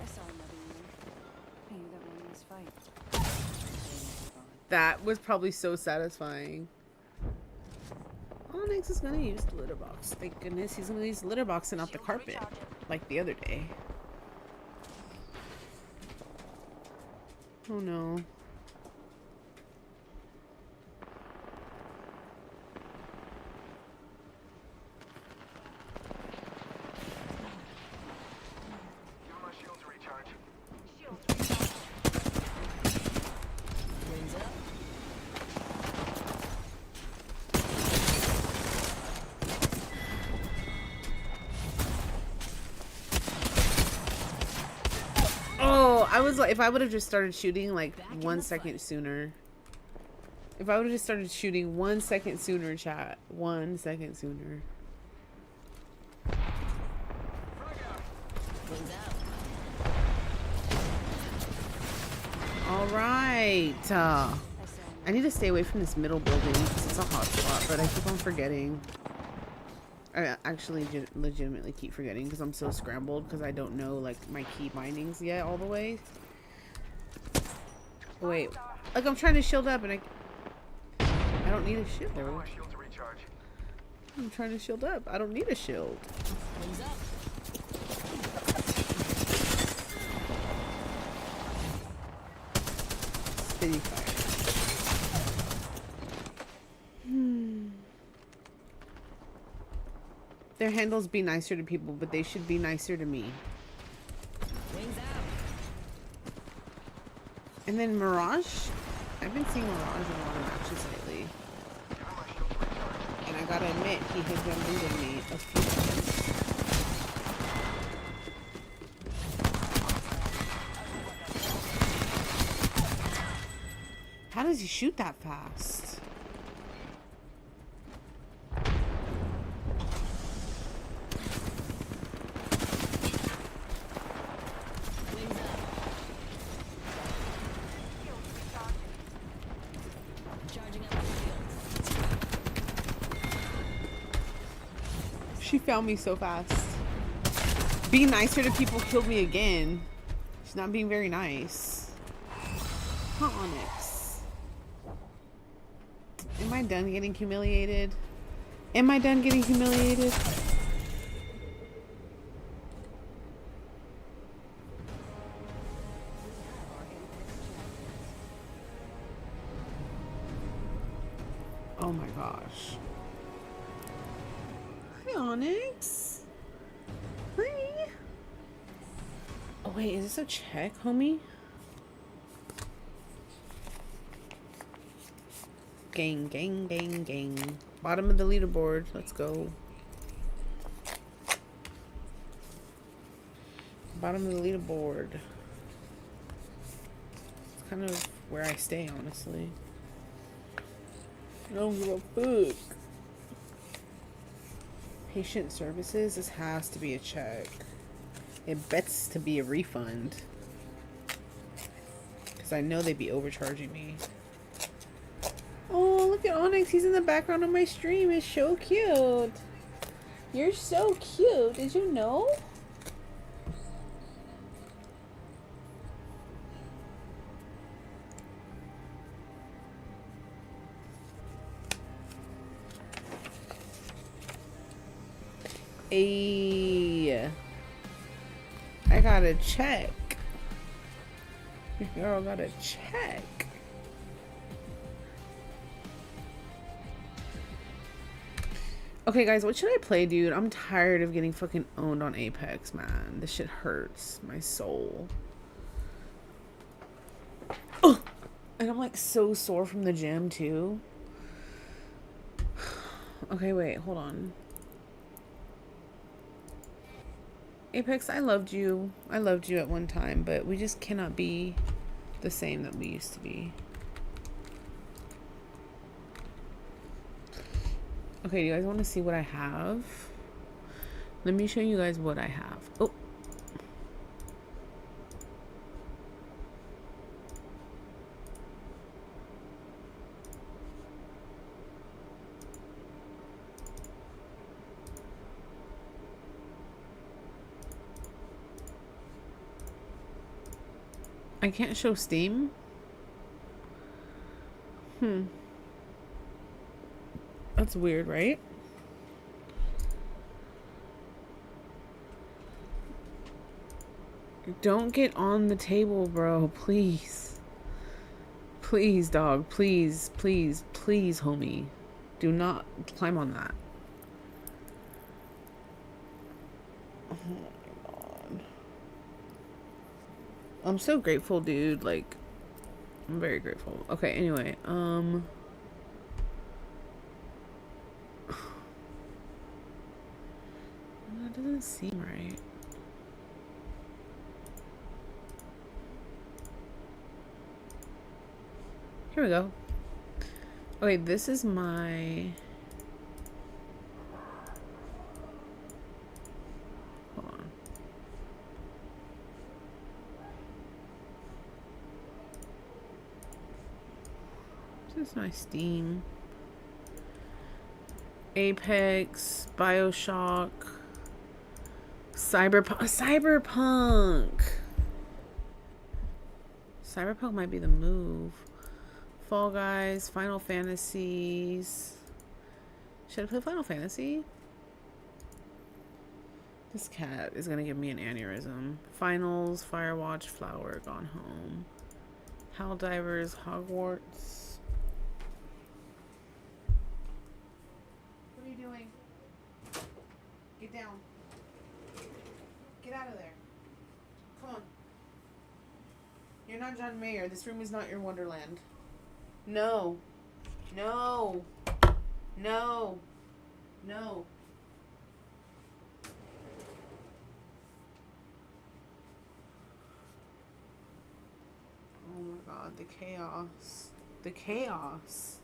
Speaker 6: I saw another one. I knew that one was fight.
Speaker 1: That was probably so satisfying. Onyx is gonna use the litter box. Thank goodness he's gonna use the litter box and not the carpet. Like the other day. Oh no.
Speaker 5: Wings up.
Speaker 1: Oh, I was like, if I would have just started shooting like
Speaker 5: Back in
Speaker 1: 1
Speaker 5: the
Speaker 1: second
Speaker 5: fight.
Speaker 1: sooner. If I would have just started shooting 1 second sooner, chat. 1 second sooner.
Speaker 5: Wings out.
Speaker 1: All right.
Speaker 6: I saw
Speaker 1: I need to stay away from this middle building because it's a hot spot, but I keep on forgetting. I actually legitimately keep forgetting because I'm so scrambled because I don't know like my key bindings yet all the way. Wait, like I'm trying to shield up and I don't need a shield. I'm trying to shield up. I don't need a shield.
Speaker 5: Wings up.
Speaker 1: Steady fire. Their handles be nicer to people, but they should be nicer to me.
Speaker 5: Wings out.
Speaker 1: And then Mirage. I've been seeing Mirage in a lot of matches lately. And I gotta admit, he has been losing me a few times. How does he shoot that fast?
Speaker 5: Wings up. Charging up my shields.
Speaker 1: She found me so fast. Being nicer to people killed me again. She's not being very nice. Huh, Onyx? Am I done getting humiliated? Am I done getting humiliated? Oh my gosh. Hi, Onyx. Hi. Oh wait, is this a check, homie? Gang, gang, gang, gang. Bottom of the leaderboard. Let's go. Bottom of the leaderboard. kind of where I stay, honestly. I don't give a fuck. Patient services, this has to be a check. It bets to be a refund. Because I know they'd be overcharging me. Oh, look at Onyx. He's in the background of my stream. It's so cute. You're so cute. Did you know? Ayy. I got a check. Your girl got a check. Okay, guys, what should I play, dude? I'm tired of getting fucking owned on Apex, man. This shit hurts my soul. Ugh. And I'm like so sore from the gym, too. Okay, wait, hold on. Apex, I loved you. I loved you at one time, but we just cannot be the same that we used to be. Okay, do you guys want to see what I have? Let me show you guys what I have. Oh. I can't show Steam. That's weird, right? Don't get on the table, bro. Please. Please, dog. Please, please, please, homie. Do not climb on that. Oh my god. I'm so grateful, dude. Like, I'm very grateful. Okay, anyway, that doesn't seem right. Here we go. Okay, this is my... Hold on. This is my Steam. Apex, BioShock, Cyberpunk. Cyberpunk might be the move. Fall Guys, Final Fantasies. Should I play Final Fantasy? This cat is gonna give me an aneurysm. Finals, Firewatch, Flower, Gone Home. Helldivers, Hogwarts. What are you doing? Get down. Get out of there. Come on. You're not John Mayer. This room is not your Wonderland. No. No. No. No. Oh my god, the chaos. The chaos.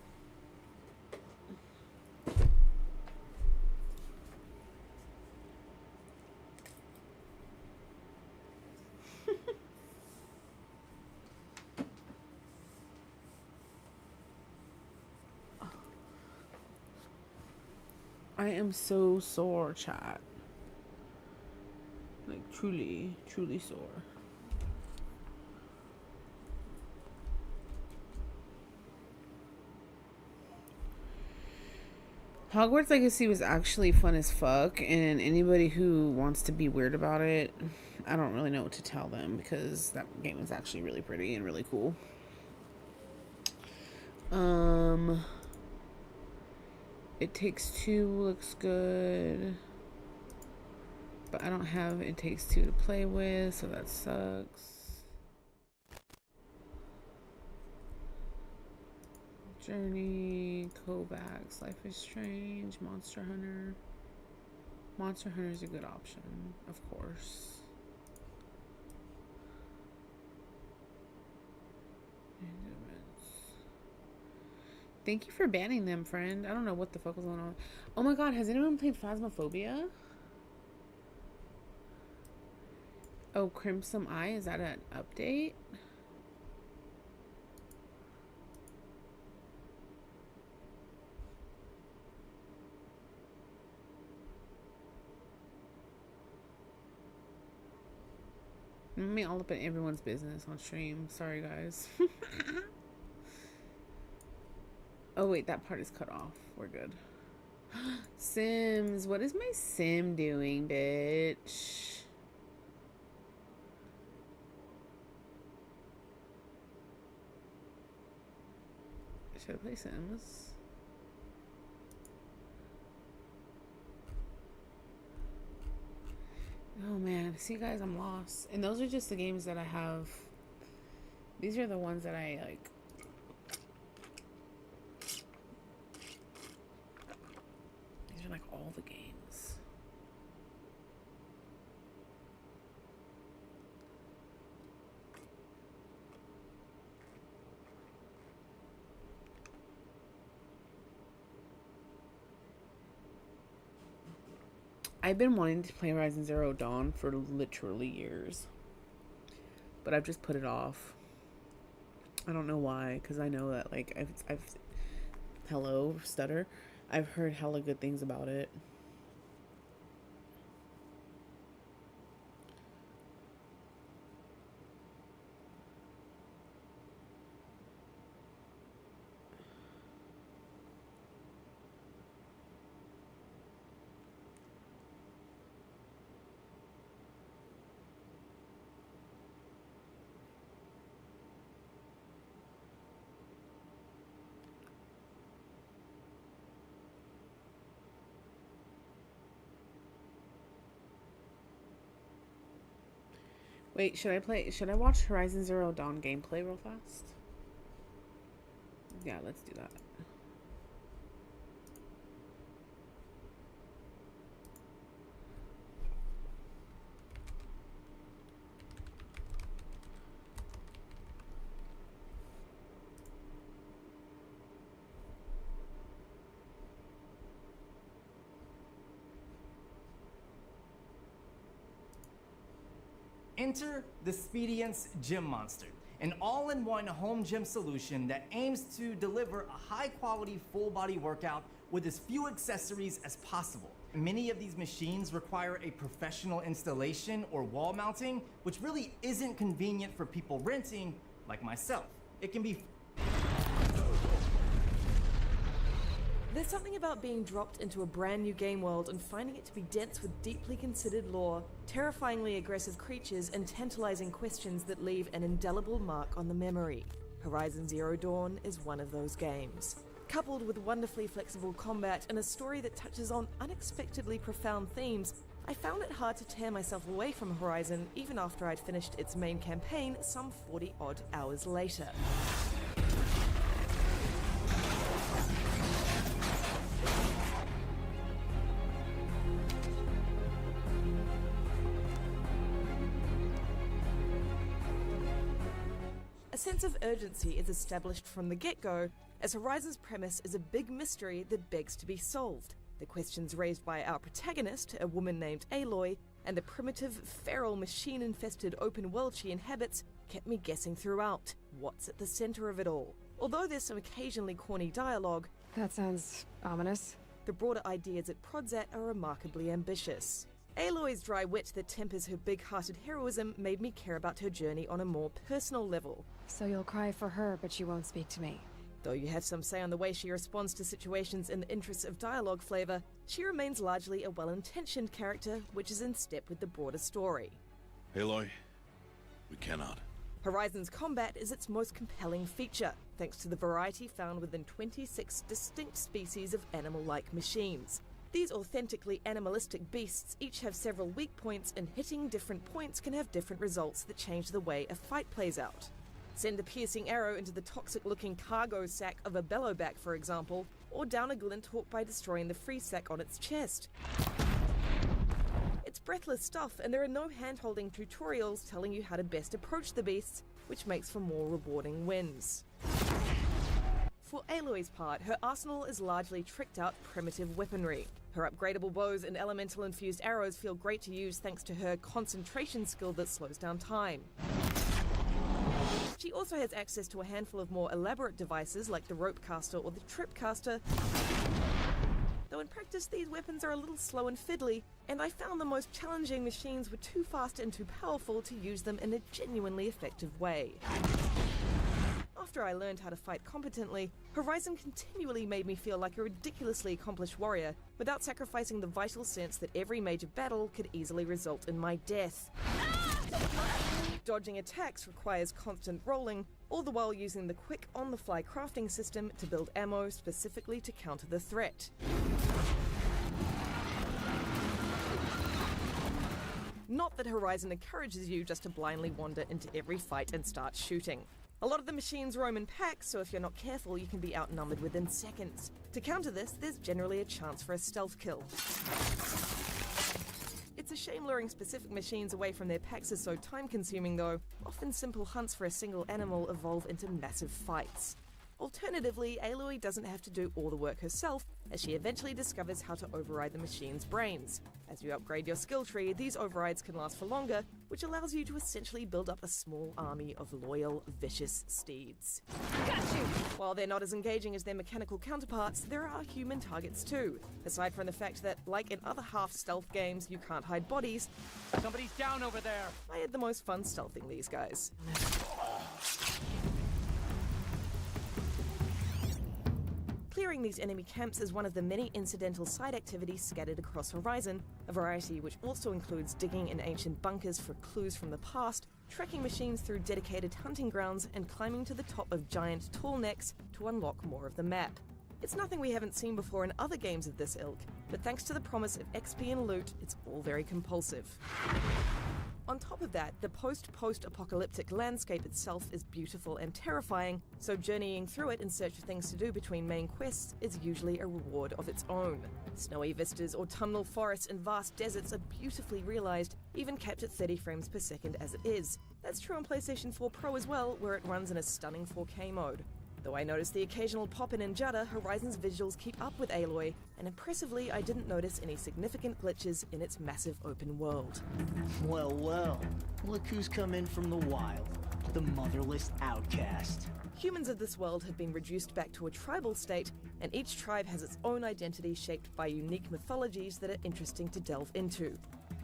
Speaker 1: I am so sore, chat. Like, truly, truly sore. Hogwarts Legacy was actually fun as fuck, and anybody who wants to be weird about it, I don't really know what to tell them, because that game is actually really pretty and really cool. It Takes Two looks good, but I don't have It Takes Two to play with, so that sucks. Journey, Kovacs, Life is Strange, Monster Hunter. Monster Hunter is a good option, of course. Thank you for banning them, friend. I don't know what the fuck was going on. Oh my god, has anyone played Phasmophobia? Oh, Crimson Eye, is that an update? I'm me all up in everyone's business on stream. Sorry, guys. Oh, wait, that part is cut off. We're good. Sims, what is my sim doing, bitch? Should I play Sims? Oh man, see guys, I'm lost. And those are just the games that I have. These are the ones that I like. These are like all the games. I've been wanting to play Horizon Zero Dawn for literally years, but I've just put it off. I don't know why, because I know that like I've hello stutter. I've heard hella good things about it. Wait, should I watch Horizon Zero Dawn gameplay real fast? Yeah, let's do that.
Speaker 7: Enter the Spedience Gym Monster, an all-in-one home gym solution that aims to deliver a high-quality full-body workout with as few accessories as possible. Many of these machines require a professional installation or wall mounting, which really isn't convenient for people renting, like myself. It can be
Speaker 8: There's something about being dropped into a brand new game world and finding it to be dense with deeply considered lore, terrifyingly aggressive creatures, and tantalizing questions that leave an indelible mark on the memory. Horizon Zero Dawn is one of those games. Coupled with wonderfully flexible combat and a story that touches on unexpectedly profound themes, I found it hard to tear myself away from Horizon even after I'd finished its main campaign some 40-odd hours later. A sense of urgency is established from the get-go, as Horizon's premise is a big mystery that begs to be solved. The questions raised by our protagonist, a woman named Aloy, and the primitive, feral, machine-infested open world she inhabits kept me guessing throughout. What's at the center of it all? Although there's some occasionally corny dialogue,
Speaker 9: That sounds ominous.
Speaker 8: the broader ideas it prods at are remarkably ambitious. Aloy's dry wit that tempers her big-hearted heroism made me care about her journey on a more personal level.
Speaker 9: So you'll cry for her, but you won't speak to me.
Speaker 8: Though you have some say on the way she responds to situations in the interests of dialogue flavor, she remains largely a well-intentioned character, which is in step with the broader story.
Speaker 10: Aloy, we cannot.
Speaker 8: Horizon's combat is its most compelling feature, thanks to the variety found within 26 distinct species of animal-like machines. These authentically animalistic beasts each have several weak points, and hitting different points can have different results that change the way a fight plays out. Send a piercing arrow into the toxic-looking cargo sack of a bellowback, for example, or down a glint hawk by destroying the free sack on its chest. It's breathless stuff, and there are no hand-holding tutorials telling you how to best approach the beasts, which makes for more rewarding wins. For Aloy's part, her arsenal is largely tricked-out primitive weaponry. Her upgradable bows and elemental-infused arrows feel great to use thanks to her concentration skill that slows down time. She also has access to a handful of more elaborate devices like the rope caster or the trip caster, though in practice these weapons are a little slow and fiddly, and I found the most challenging machines were too fast and too powerful to use them in a genuinely effective way. After I learned how to fight competently, Horizon continually made me feel like a ridiculously accomplished warrior without sacrificing the vital sense that every major battle could easily result in my death. Dodging attacks requires constant rolling, all the while using the quick on-the-fly crafting system to build ammo specifically to counter the threat. Not that Horizon encourages you just to blindly wander into every fight and start shooting. A lot of the machines roam in packs, so if you're not careful, you can be outnumbered within seconds. To counter this, there's generally a chance for a stealth kill. It's a shame luring specific machines away from their packs is so time-consuming though. Often simple hunts for a single animal evolve into massive fights. Alternatively, Aloy doesn't have to do all the work herself, as she eventually discovers how to override the machine's brains. As you upgrade your skill tree, these overrides can last for longer, which allows you to essentially build up a small army of loyal, vicious steeds. Got you! While they're not as engaging as their mechanical counterparts, there are human targets too. Aside from the fact that, like in other half-stealth games, you can't hide bodies,
Speaker 3: Somebody's down over there.
Speaker 8: I had the most fun stealthing these guys. Clearing these enemy camps is one of the many incidental side activities scattered across Horizon, a variety which also includes digging in ancient bunkers for clues from the past, trekking machines through dedicated hunting grounds, and climbing to the top of giant tall necks to unlock more of the map. It's nothing we haven't seen before in other games of this ilk, but thanks to the promise of XP and loot, it's all very compulsive. On top of that, the post-apocalyptic landscape itself is beautiful and terrifying, so journeying through it in search of things to do between main quests is usually a reward of its own. Snowy vistas, autumnal forests, and vast deserts are beautifully realized, even kept at 30 frames per second as it is. That's true on PlayStation 4 Pro as well, where it runs in a stunning 4K mode. Though I noticed the occasional pop-in and judder, Horizon's visuals keep up with Aloy, and impressively I didn't notice any significant glitches in its massive open world.
Speaker 11: Well, well, look who's come in from the wild, the motherless outcast.
Speaker 8: Humans of this world have been reduced back to a tribal state, and each tribe has its own identity shaped by unique mythologies that are interesting to delve into.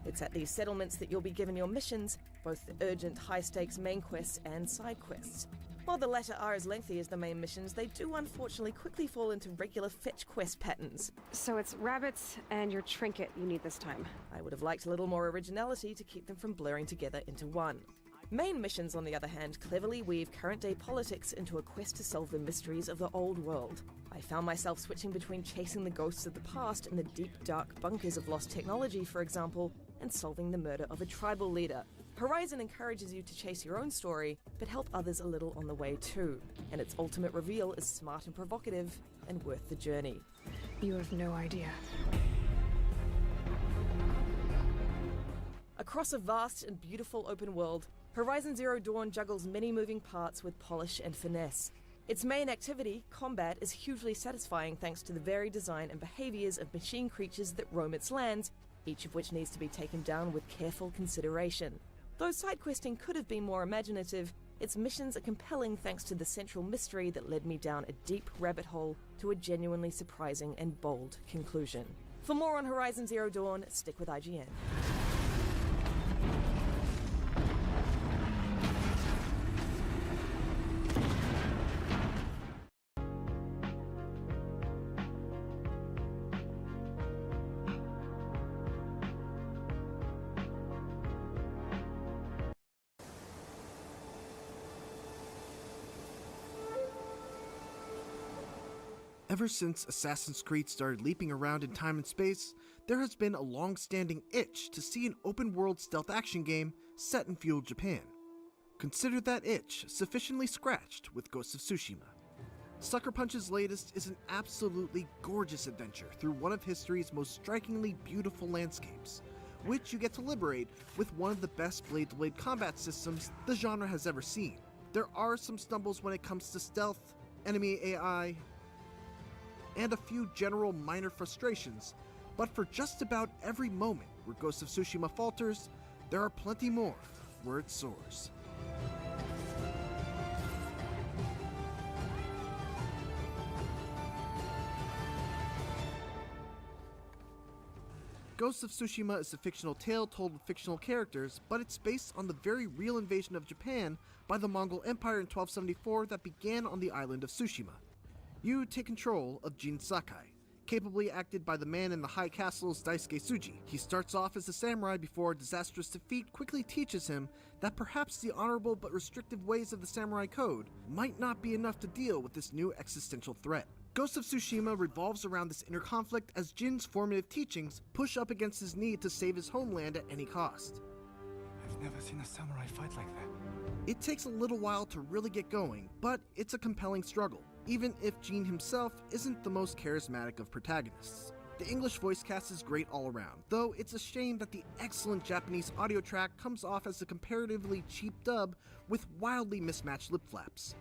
Speaker 8: It's at these settlements that you'll be given your missions, both the urgent high-stakes main quests and side quests. While the latter are as lengthy as the main missions, they do unfortunately quickly fall into regular fetch quest patterns.
Speaker 9: So it's rabbits and your trinket you need this time.
Speaker 8: I would have liked a little more originality to keep them from blurring together into one. Main missions, on the other hand, cleverly weave current-day politics into a quest to solve the mysteries of the old world. I found myself switching between chasing the ghosts of the past in the deep, dark bunkers of lost technology, for example, and solving the murder of a tribal leader. Horizon encourages you to chase your own story, but help others a little on the way too. And its ultimate reveal is smart and provocative, and worth the journey.
Speaker 9: You have no idea.
Speaker 8: Across a vast and beautiful open world, Horizon Zero Dawn juggles many moving parts with polish and finesse. Its main activity, combat, is hugely satisfying thanks to the varied design and behaviors of machine creatures that roam its lands, each of which needs to be taken down with careful consideration. Though side questing could have been more imaginative, its missions are compelling thanks to the central mystery that led me down a deep rabbit hole to a genuinely surprising and bold conclusion. For more on Horizon Zero Dawn, stick with IGN.
Speaker 12: Ever since Assassin's Creed started leaping around in time and space, there has been a long-standing itch to see an open-world stealth action game set in feudal Japan. Consider that itch sufficiently scratched with Ghost of Tsushima. Sucker Punch's latest is an absolutely gorgeous adventure through one of history's most strikingly beautiful landscapes, which you get to liberate with one of the best blade-to-blade combat systems the genre has ever seen. There are some stumbles when it comes to stealth, enemy AI, and a few general minor frustrations, but for just about every moment where Ghost of Tsushima falters, there are plenty more where it soars. Ghost of Tsushima is a fictional tale told with fictional characters, but it's based on the very real invasion of Japan by the Mongol Empire in 1274 that began on the island of Tsushima. You take control of Jin Sakai, capably acted by the man in the high castle's Daisuke Tsuji. He starts off as a samurai before a disastrous defeat quickly teaches him that perhaps the honorable but restrictive ways of the samurai code might not be enough to deal with this new existential threat. Ghost of Tsushima revolves around this inner conflict as Jin's formative teachings push up against his need to save his homeland at any cost.
Speaker 13: I've never seen a samurai fight like that.
Speaker 12: It takes a little while to really get going, but it's a compelling struggle, even if Jin himself isn't the most charismatic of protagonists. The English voice cast is great all around, though it's a shame that the excellent Japanese audio track comes off as a comparatively cheap dub with wildly mismatched lip flaps.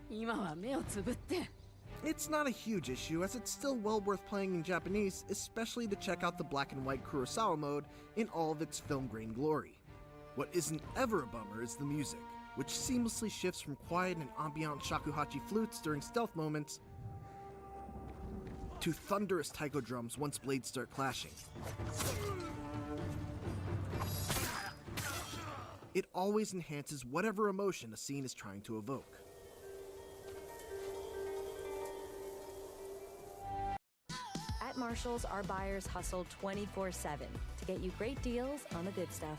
Speaker 12: It's not a huge issue, as it's still well worth playing in Japanese, especially to check out the black and white Kurosawa mode in all of its film-grain glory. What isn't ever a bummer is the music, which seamlessly shifts from quiet and ambient shakuhachi flutes during stealth moments to thunderous taiko drums once blades start clashing. It always enhances whatever emotion a scene is trying to evoke.
Speaker 14: At Marshall's, our buyers hustle 24/7 to get you great deals on the good stuff.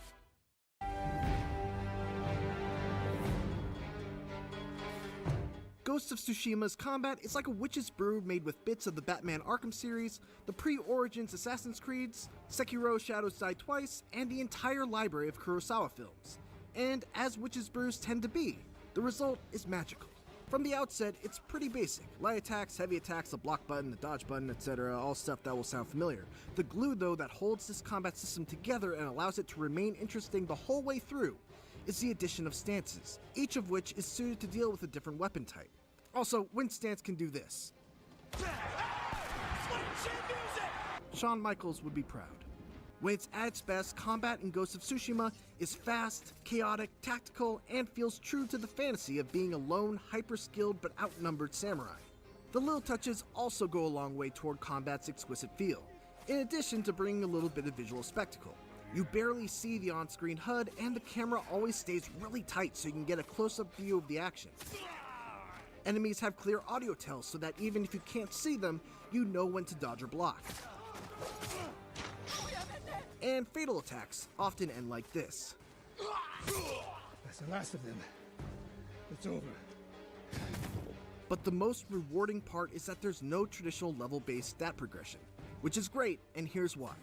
Speaker 12: Ghost of Tsushima's combat is like a witch's brew made with bits of the Batman Arkham series, the pre-Origins Assassin's Creeds, Sekiro Shadows Die Twice, and the entire library of Kurosawa films. And as witch's brews tend to be, the result is magical. From the outset, it's pretty basic. Light attacks, heavy attacks, a block button, a dodge button, etc., all stuff that will sound familiar. The glue, though, that holds this combat system together and allows it to remain interesting the whole way through is the addition of stances, each of which is suited to deal with a different weapon type. Also, Wind Stance can do this. Shawn Michaels would be proud. When it's at its best, combat in Ghost of Tsushima is fast, chaotic, tactical, and feels true to the fantasy of being a lone, hyper-skilled but outnumbered samurai. The little touches also go a long way toward combat's exquisite feel, in addition to bringing a little bit of visual spectacle. You barely see the on-screen HUD, and the camera always stays really tight so you can get a close-up view of the action. Enemies have clear audio tells so that even if you can't see them, you know when to dodge or block. And fatal attacks often end like this.
Speaker 13: That's the last of them. It's over.
Speaker 12: But the most rewarding part is that there's no traditional level-based stat progression, which is great, and here's why.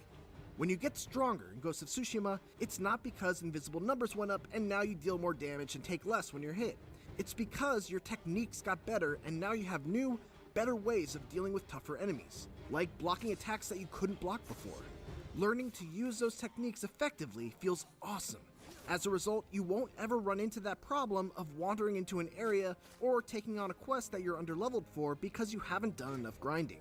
Speaker 12: When you get stronger in Ghost of Tsushima, it's not because invisible numbers went up and now you deal more damage and take less when you're hit. It's because your techniques got better and now you have new, better ways of dealing with tougher enemies, like blocking attacks that you couldn't block before. Learning to use those techniques effectively feels awesome. As a result, you won't ever run into that problem of wandering into an area or taking on a quest that you're underleveled for because you haven't done enough grinding.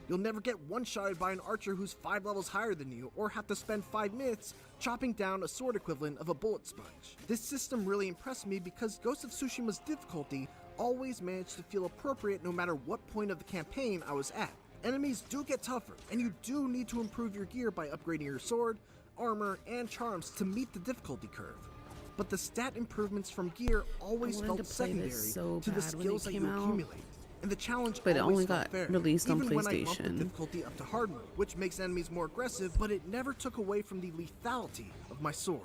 Speaker 12: You'll never get one-shotted by an archer who's 5 levels higher than you, or have to spend 5 minutes chopping down a sword equivalent of a bullet sponge. This system really impressed me because Ghost of Tsushima's difficulty always managed to feel appropriate no matter what point of the campaign I was at. Enemies do get tougher, and you do need to improve your gear by upgrading your sword, armor, and charms to meet the difficulty curve. But the stat improvements from gear always felt secondary to the skills that you accumulate. And the challenge
Speaker 1: but it
Speaker 12: always
Speaker 1: only
Speaker 12: felt
Speaker 1: got
Speaker 12: fair,
Speaker 1: released on
Speaker 12: even when I bumped the
Speaker 1: PlayStation.
Speaker 12: difficulty up to hard mode, which makes enemies more aggressive, but it never took away from the lethality of my sword.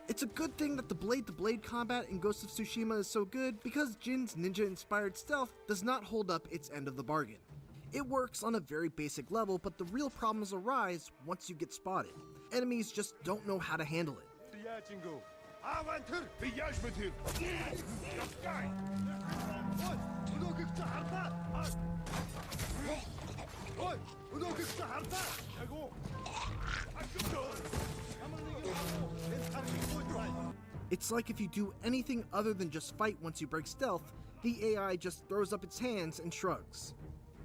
Speaker 12: It's a good thing that the blade-to-blade combat in Ghost of Tsushima is so good because Jin's ninja-inspired stealth does not hold up its end of the bargain. It works on a very basic level, but the real problems arise once you get spotted. Enemies just don't know how to handle it. It's like if you do anything other than just fight once you break stealth, the AI just throws up its hands and shrugs.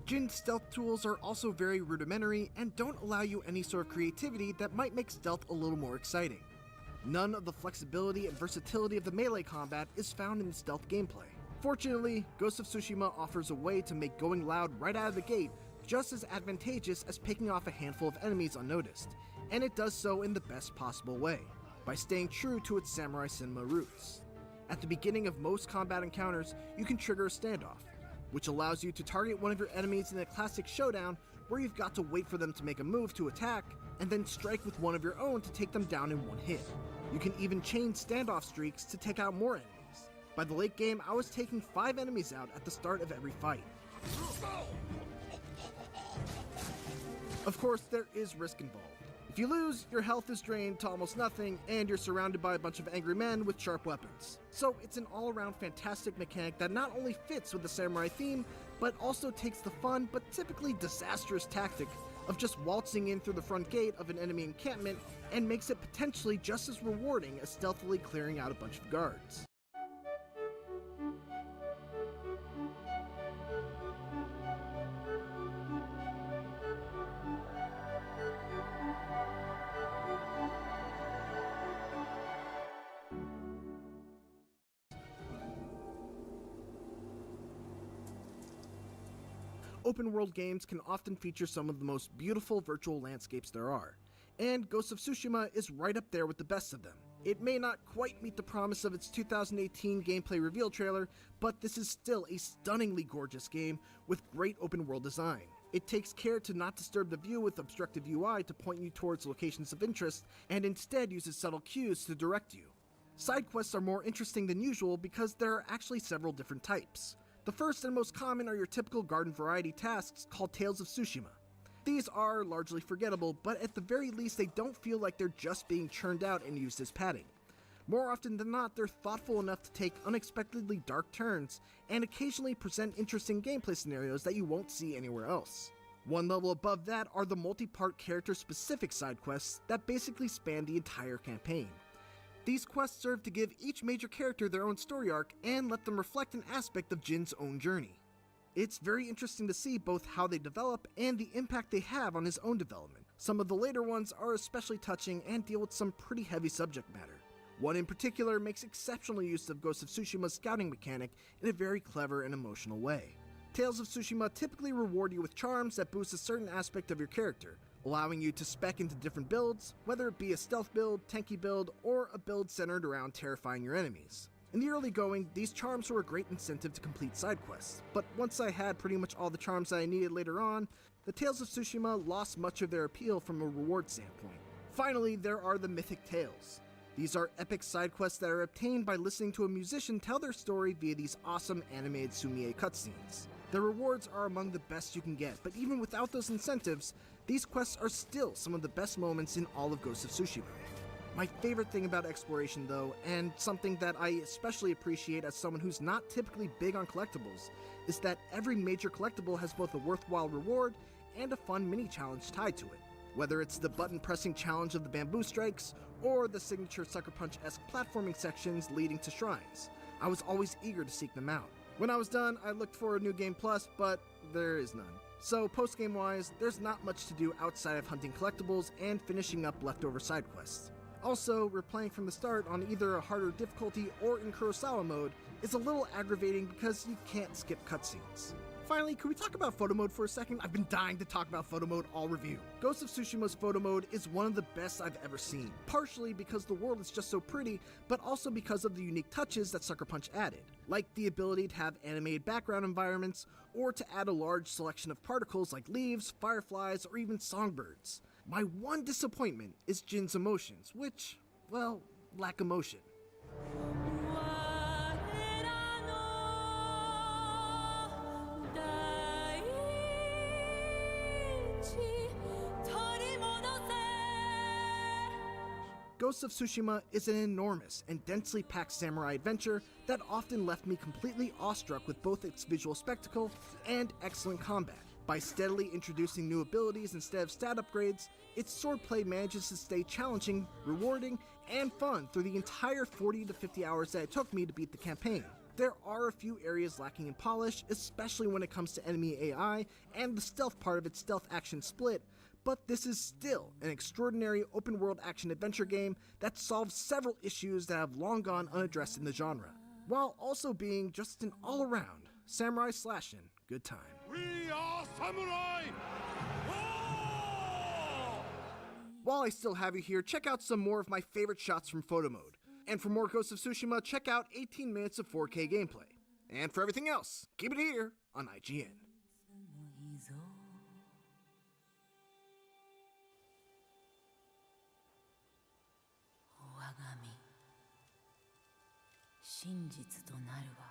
Speaker 12: Jin's stealth tools are also very rudimentary and don't allow you any sort of creativity that might make stealth a little more exciting. None of the flexibility and versatility of the melee combat is found in the stealth gameplay. Fortunately, Ghost of Tsushima offers a way to make going loud right out of the gate just as advantageous as picking off a handful of enemies unnoticed, and it does so in the best possible way, by staying true to its samurai cinema roots. At the beginning of most combat encounters, you can trigger a standoff, which allows you to target one of your enemies in a classic showdown where you've got to wait for them to make a move to attack, and then strike with one of your own to take them down in one hit. You can even chain standoff streaks to take out more enemies. By the late game, I was taking 5 enemies out at the start of every fight. Of course, there is risk involved. If you lose, your health is drained to almost nothing, and you're surrounded by a bunch of angry men with sharp weapons. So it's an all-around fantastic mechanic that not only fits with the samurai theme, but also takes the fun but typically disastrous tactic of just waltzing in through the front gate of an enemy encampment and makes it potentially just as rewarding as stealthily clearing out a bunch of guards. Open world games can often feature some of the most beautiful virtual landscapes there are, and Ghost of Tsushima is right up there with the best of them. It may not quite meet the promise of its 2018 gameplay reveal trailer, but this is still a stunningly gorgeous game with great open world design. It takes care to not disturb the view with obstructive UI to point you towards locations of interest, and instead uses subtle cues to direct you. Side quests are more interesting than usual because there are actually several different types. The first and most common are your typical garden variety tasks called Tales of Tsushima. These are largely forgettable, but at the very least they don't feel like they're just being churned out and used as padding. More often than not, they're thoughtful enough to take unexpectedly dark turns and occasionally present interesting gameplay scenarios that you won't see anywhere else. One level above that are the multi-part character-specific side quests that basically span the entire campaign. These quests serve to give each major character their own story arc and let them reflect an aspect of Jin's own journey. It's very interesting to see both how they develop and the impact they have on his own development. Some of the later ones are especially touching and deal with some pretty heavy subject matter. One in particular makes exceptional use of Ghost of Tsushima's scouting mechanic in a very clever and emotional way. Tales of Tsushima typically reward you with charms that boost a certain aspect of your character, allowing you to spec into different builds, whether it be a stealth build, tanky build, or a build centered around terrifying your enemies. In the early going, these charms were a great incentive to complete side quests, but once I had pretty much all the charms that I needed later on, the Tales of Tsushima lost much of their appeal from a reward standpoint. Finally, there are the Mythic Tales. These are epic side quests that are obtained by listening to a musician tell their story via these awesome animated Sumie cutscenes. The rewards are among the best you can get, but even without those incentives, these quests are still some of the best moments in all of Ghost of Tsushima. My favorite thing about exploration though, and something that I especially appreciate as someone who's not typically big on collectibles, is that every major collectible has both a worthwhile reward and a fun mini-challenge tied to it. Whether it's the button-pressing challenge of the bamboo strikes, or the signature Sucker Punch-esque platforming sections leading to shrines, I was always eager to seek them out. When I was done, I looked for a New Game Plus, but there is none. So post-game wise, there's not much to do outside of hunting collectibles and finishing up leftover side quests. Also, replaying from the start on either a harder difficulty or in Kurosawa mode is a little aggravating because you can't skip cutscenes. Finally, can we talk about photo mode for a second? I've been dying to talk about photo mode all review. Ghost of Tsushima's photo mode is one of the best I've ever seen, partially because the world is just so pretty, but also because of the unique touches that Sucker Punch added, like the ability to have animated background environments, or to add a large selection of particles like leaves, fireflies, or even songbirds. My one disappointment is Jin's emotions, which, well, lack emotion. Ghost of Tsushima is an enormous and densely packed samurai adventure that often left me completely awestruck with both its visual spectacle and excellent combat. By steadily introducing new abilities instead of stat upgrades, its swordplay manages to stay challenging, rewarding, and fun through the entire 40 to 50 hours that it took me to beat the campaign. There are a few areas lacking in polish, especially when it comes to enemy AI and the stealth part of its stealth action split, but this is still an extraordinary open-world action-adventure game that solves several issues that have long gone unaddressed in the genre, while also being just an all-around samurai slashin' good time.
Speaker 10: We are samurai!
Speaker 12: While I still have you here, check out some more of my favorite shots from photo mode. And for more Ghost of Tsushima, check out 18 minutes of 4K gameplay. And for everything else, keep it here on IGN.
Speaker 15: 真実となるわ。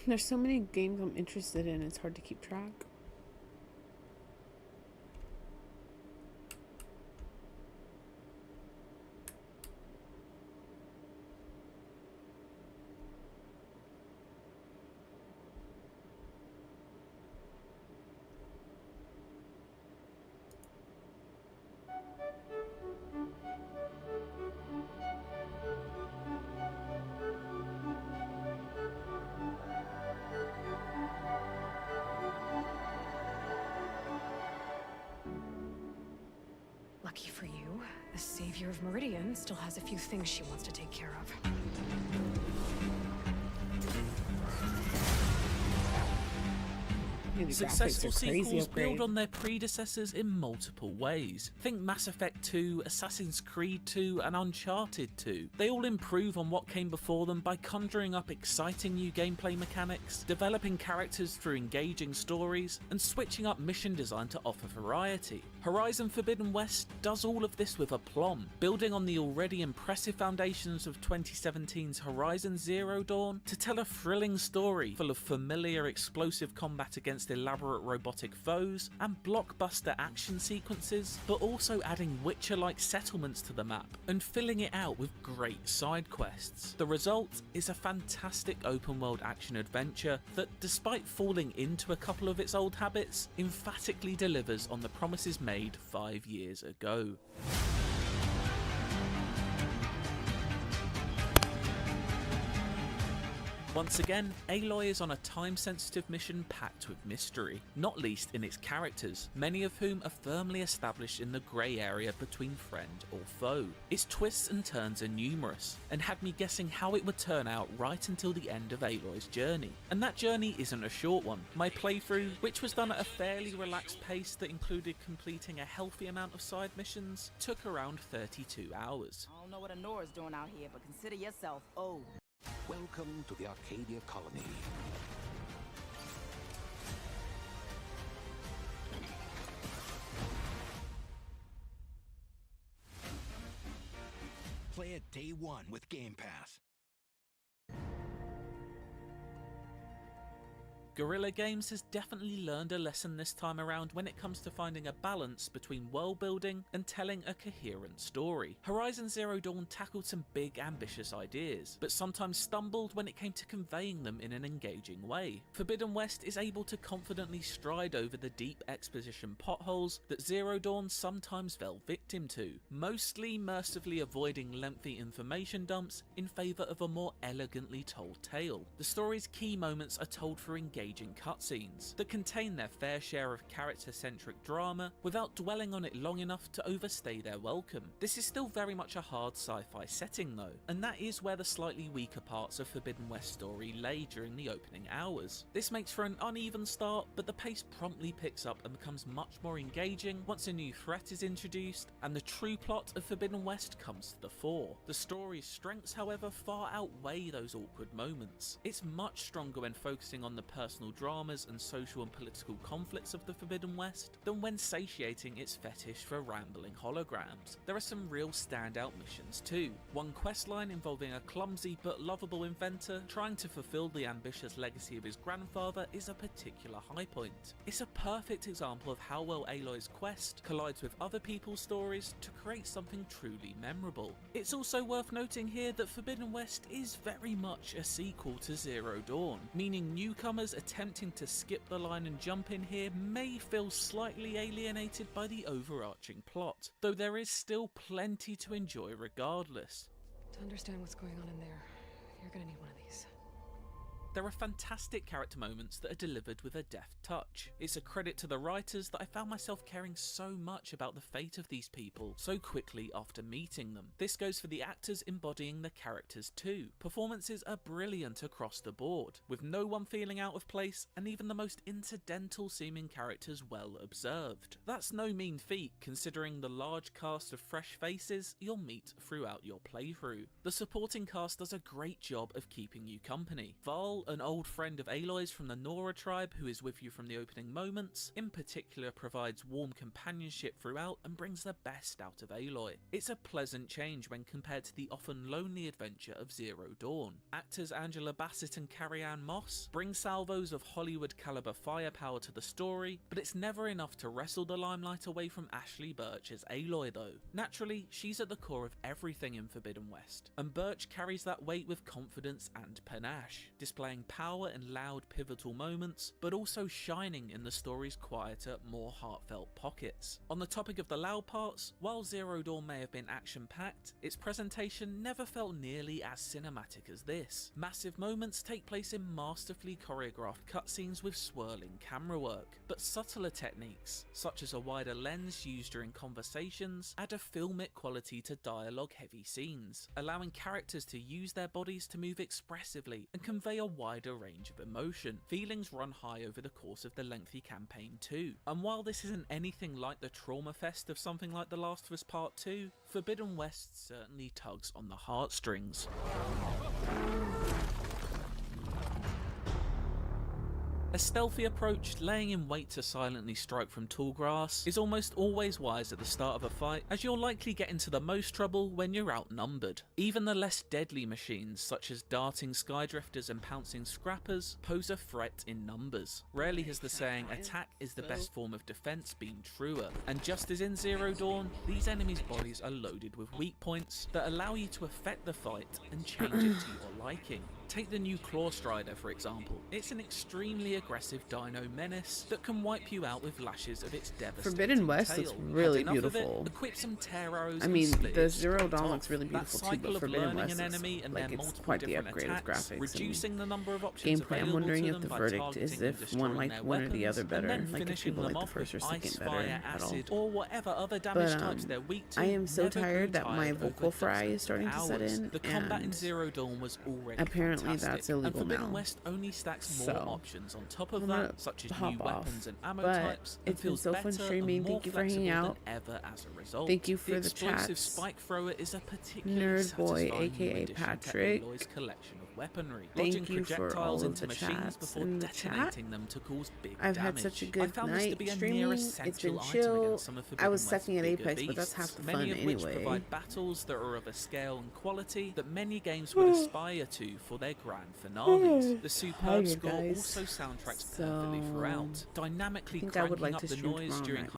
Speaker 1: There's so many games I'm interested in, it's hard to keep track.
Speaker 9: Lucky for you, the savior of Meridian still has a few things she wants to take care of.
Speaker 16: Successful sequels build on their predecessors in multiple ways. Think Mass Effect 2, Assassin's Creed 2 and Uncharted 2. They all improve on what came before them by conjuring up exciting new gameplay mechanics, developing characters through engaging stories, and switching up mission design to offer variety. Horizon Forbidden West does all of this with aplomb, building on the already impressive foundations of 2017's Horizon Zero Dawn to tell a thrilling story full of familiar explosive combat against elaborate robotic foes and blockbuster action sequences, but also adding Witcher-like settlements to the map and filling it out with great side quests. The result is a fantastic open world action adventure that, despite falling into a couple of its old habits, emphatically delivers on the promises made 5 years ago. Once again, Aloy is on a time-sensitive mission packed with mystery, not least in its characters, many of whom are firmly established in the grey area between friend or foe. Its twists and turns are numerous, and had me guessing how it would turn out right until the end of Aloy's journey. And that journey isn't a short one. My playthrough, which was done at a fairly relaxed pace that included completing a healthy amount of side missions, took around 32 hours.
Speaker 17: I don't know what Anora's doing out here, but consider yourself old.
Speaker 4: Welcome to the Arcadia colony. Play it day one with Game Pass.
Speaker 16: Guerrilla Games has definitely learned a lesson this time around when it comes to finding a balance between world building and telling a coherent story. Horizon Zero Dawn tackled some big ambitious ideas, but sometimes stumbled when it came to conveying them in an engaging way. Forbidden West is able to confidently stride over the deep exposition potholes that Zero Dawn sometimes fell victim to, mostly mercifully avoiding lengthy information dumps in favour of a more elegantly told tale. The story's key moments are told through engaging cutscenes that contain their fair share of character-centric drama without dwelling on it long enough to overstay their welcome. This is still very much a hard sci-fi setting though, and that is where the slightly weaker parts of Forbidden West story lay during the opening hours. This makes for an uneven start, but the pace promptly picks up and becomes much more engaging once a new threat is introduced and the true plot of Forbidden West comes to the fore. The story's strengths, however, far outweigh those awkward moments. It's much stronger when focusing on the personal personal dramas and social and political conflicts of the Forbidden West than when satiating its fetish for rambling holograms. There are some real standout missions too. One questline involving a clumsy but lovable inventor trying to fulfill the ambitious legacy of his grandfather is a particular high point. It's a perfect example of how well Aloy's quest collides with other people's stories to create something truly memorable. It's also worth noting here that Forbidden West is very much a sequel to Zero Dawn, meaning newcomers attempting to skip the line and jump in here may feel slightly alienated by the overarching plot, though there is still plenty to enjoy regardless.
Speaker 9: To understand what's going on in there, you're gonna need one of these.
Speaker 16: There are fantastic character moments that are delivered with a deft touch. It's a credit to the writers that I found myself caring so much about the fate of these people so quickly after meeting them. This goes for the actors embodying the characters too. Performances are brilliant across the board, with no one feeling out of place and even the most incidental seeming characters well observed. That's no mean feat considering the large cast of fresh faces you'll meet throughout your playthrough. The supporting cast does a great job of keeping you company. Val, an old friend of Aloy's from the Nora tribe who is with you from the opening moments, in particular provides warm companionship throughout and brings the best out of Aloy. It's a pleasant change when compared to the often lonely adventure of Zero Dawn. Actors Angela Bassett and Carrie-Anne Moss bring salvos of Hollywood caliber firepower to the story, but it's never enough to wrestle the limelight away from Ashley Birch as Aloy though. Naturally, she's at the core of everything in Forbidden West, and Birch carries that weight with confidence and panache, displaying power in loud pivotal moments, but also shining in the story's quieter, more heartfelt pockets. On the topic of the loud parts, while Zero Dawn may have been action-packed, its presentation never felt nearly as cinematic as this. Massive moments take place in masterfully choreographed cutscenes with swirling camera work, but subtler techniques, such as a wider lens used during conversations, add a filmic quality to dialogue-heavy scenes, allowing characters to use their bodies to move expressively and convey a wider range of emotion. Feelings run high over the course of the lengthy campaign too, and while this isn't anything like the trauma fest of something like The Last of Us Part 2, Forbidden West certainly tugs on the heartstrings. A stealthy approach, laying in wait to silently strike from tall grass, is almost always wise at the start of a fight, as you'll likely get into the most trouble when you're outnumbered. Even the less deadly machines, such as darting skydrifters and pouncing scrappers, pose a threat in numbers. Rarely has the saying, attack is the best form of defense, been truer, and just as in Zero Dawn, these enemies' bodies are loaded with weak points that allow you to affect the fight and change it to your liking. Take the new Claw Strider for example. It's an extremely aggressive dino menace that can wipe you out with lashes of its devastating
Speaker 1: Forbidden West
Speaker 16: tail.
Speaker 1: looks really
Speaker 16: Had enough of
Speaker 1: beautiful.
Speaker 16: It, equip some tear arrows
Speaker 1: I mean,
Speaker 16: and split
Speaker 1: the
Speaker 16: its
Speaker 1: Zero
Speaker 16: straight
Speaker 1: Dawn
Speaker 16: off.
Speaker 1: looks really beautiful
Speaker 16: That
Speaker 1: too,
Speaker 16: cycle
Speaker 1: but
Speaker 16: of
Speaker 1: Forbidden
Speaker 16: learning
Speaker 1: West
Speaker 16: an
Speaker 1: is
Speaker 16: enemy and
Speaker 1: like
Speaker 16: their
Speaker 1: it's
Speaker 16: multiple
Speaker 1: quite the
Speaker 16: different
Speaker 1: upgrade with
Speaker 16: attacks,
Speaker 1: graphics
Speaker 16: reducing the number of options
Speaker 1: gameplay. I'm
Speaker 16: available
Speaker 1: wondering
Speaker 16: to
Speaker 1: if
Speaker 16: them
Speaker 1: the
Speaker 16: by
Speaker 1: verdict
Speaker 16: targeting
Speaker 1: is
Speaker 16: and
Speaker 1: if one
Speaker 16: destroying
Speaker 1: liked
Speaker 16: their
Speaker 1: one or the
Speaker 16: weapons,
Speaker 1: other better,
Speaker 16: and then
Speaker 1: like if
Speaker 16: finishing
Speaker 1: people
Speaker 16: them
Speaker 1: like the
Speaker 16: off
Speaker 1: first or
Speaker 16: with
Speaker 1: second
Speaker 16: ice,
Speaker 1: better
Speaker 16: fire,
Speaker 1: at all.
Speaker 16: acid, or whatever other damage types they're weak to.
Speaker 1: I am so
Speaker 16: Never
Speaker 1: tired
Speaker 16: grew
Speaker 1: that my
Speaker 16: tired
Speaker 1: vocal
Speaker 16: over
Speaker 1: fry
Speaker 16: dozens
Speaker 1: is starting
Speaker 16: of
Speaker 1: to set
Speaker 16: hours.
Speaker 1: in,
Speaker 16: The combat in
Speaker 1: and
Speaker 16: Zero Dawn was already
Speaker 1: apparently
Speaker 16: fantastic,
Speaker 1: that's
Speaker 16: and
Speaker 1: illegal
Speaker 16: Forbidden
Speaker 1: now.
Speaker 16: West only stacks more
Speaker 1: So,
Speaker 16: options on top of
Speaker 1: I'm gonna
Speaker 16: that, such as
Speaker 1: hop
Speaker 16: new
Speaker 1: off,
Speaker 16: weapons and ammo
Speaker 1: but
Speaker 16: types, and
Speaker 1: it's been
Speaker 16: feels
Speaker 1: so fun
Speaker 16: better
Speaker 1: streaming.
Speaker 16: and more
Speaker 1: Thank you for hanging
Speaker 16: flexible
Speaker 1: out.
Speaker 16: than ever as a result.
Speaker 1: Thank you for the
Speaker 16: explosive
Speaker 1: chats.
Speaker 16: spike thrower is a particularly
Speaker 1: Nerd Boy,
Speaker 16: satisfying new
Speaker 1: aka
Speaker 16: addition to
Speaker 1: Patrick.
Speaker 16: Aloy's collection of weaponry,
Speaker 1: Thank
Speaker 16: lodging
Speaker 1: you for
Speaker 16: projectiles
Speaker 1: all of
Speaker 16: into
Speaker 1: the
Speaker 16: machines
Speaker 1: chats
Speaker 16: before
Speaker 1: in the chat.
Speaker 16: detonating them to cause big
Speaker 1: I've
Speaker 16: damage.
Speaker 1: had such a
Speaker 16: I
Speaker 1: good
Speaker 16: found this to
Speaker 1: night
Speaker 16: be a
Speaker 1: streaming.
Speaker 16: near
Speaker 1: It's
Speaker 16: essential
Speaker 1: been
Speaker 16: item
Speaker 1: chill.
Speaker 16: against some of
Speaker 1: I
Speaker 16: Forbidden
Speaker 1: was
Speaker 16: West's
Speaker 1: sucking at
Speaker 16: bigger
Speaker 1: Apex, but that's half
Speaker 16: beasts,
Speaker 1: the
Speaker 16: many
Speaker 1: fun
Speaker 16: of which
Speaker 1: anyway.
Speaker 16: provide battles that are of a scale and quality that many games would aspire to for their grand finales. The superb
Speaker 1: Tired,
Speaker 16: score
Speaker 1: guys.
Speaker 16: also soundtracks perfectly throughout, dynamically
Speaker 1: I think I would
Speaker 16: cranking
Speaker 1: like
Speaker 16: up
Speaker 1: to
Speaker 16: the
Speaker 1: stream
Speaker 16: noise
Speaker 1: tomorrow
Speaker 16: during
Speaker 1: night,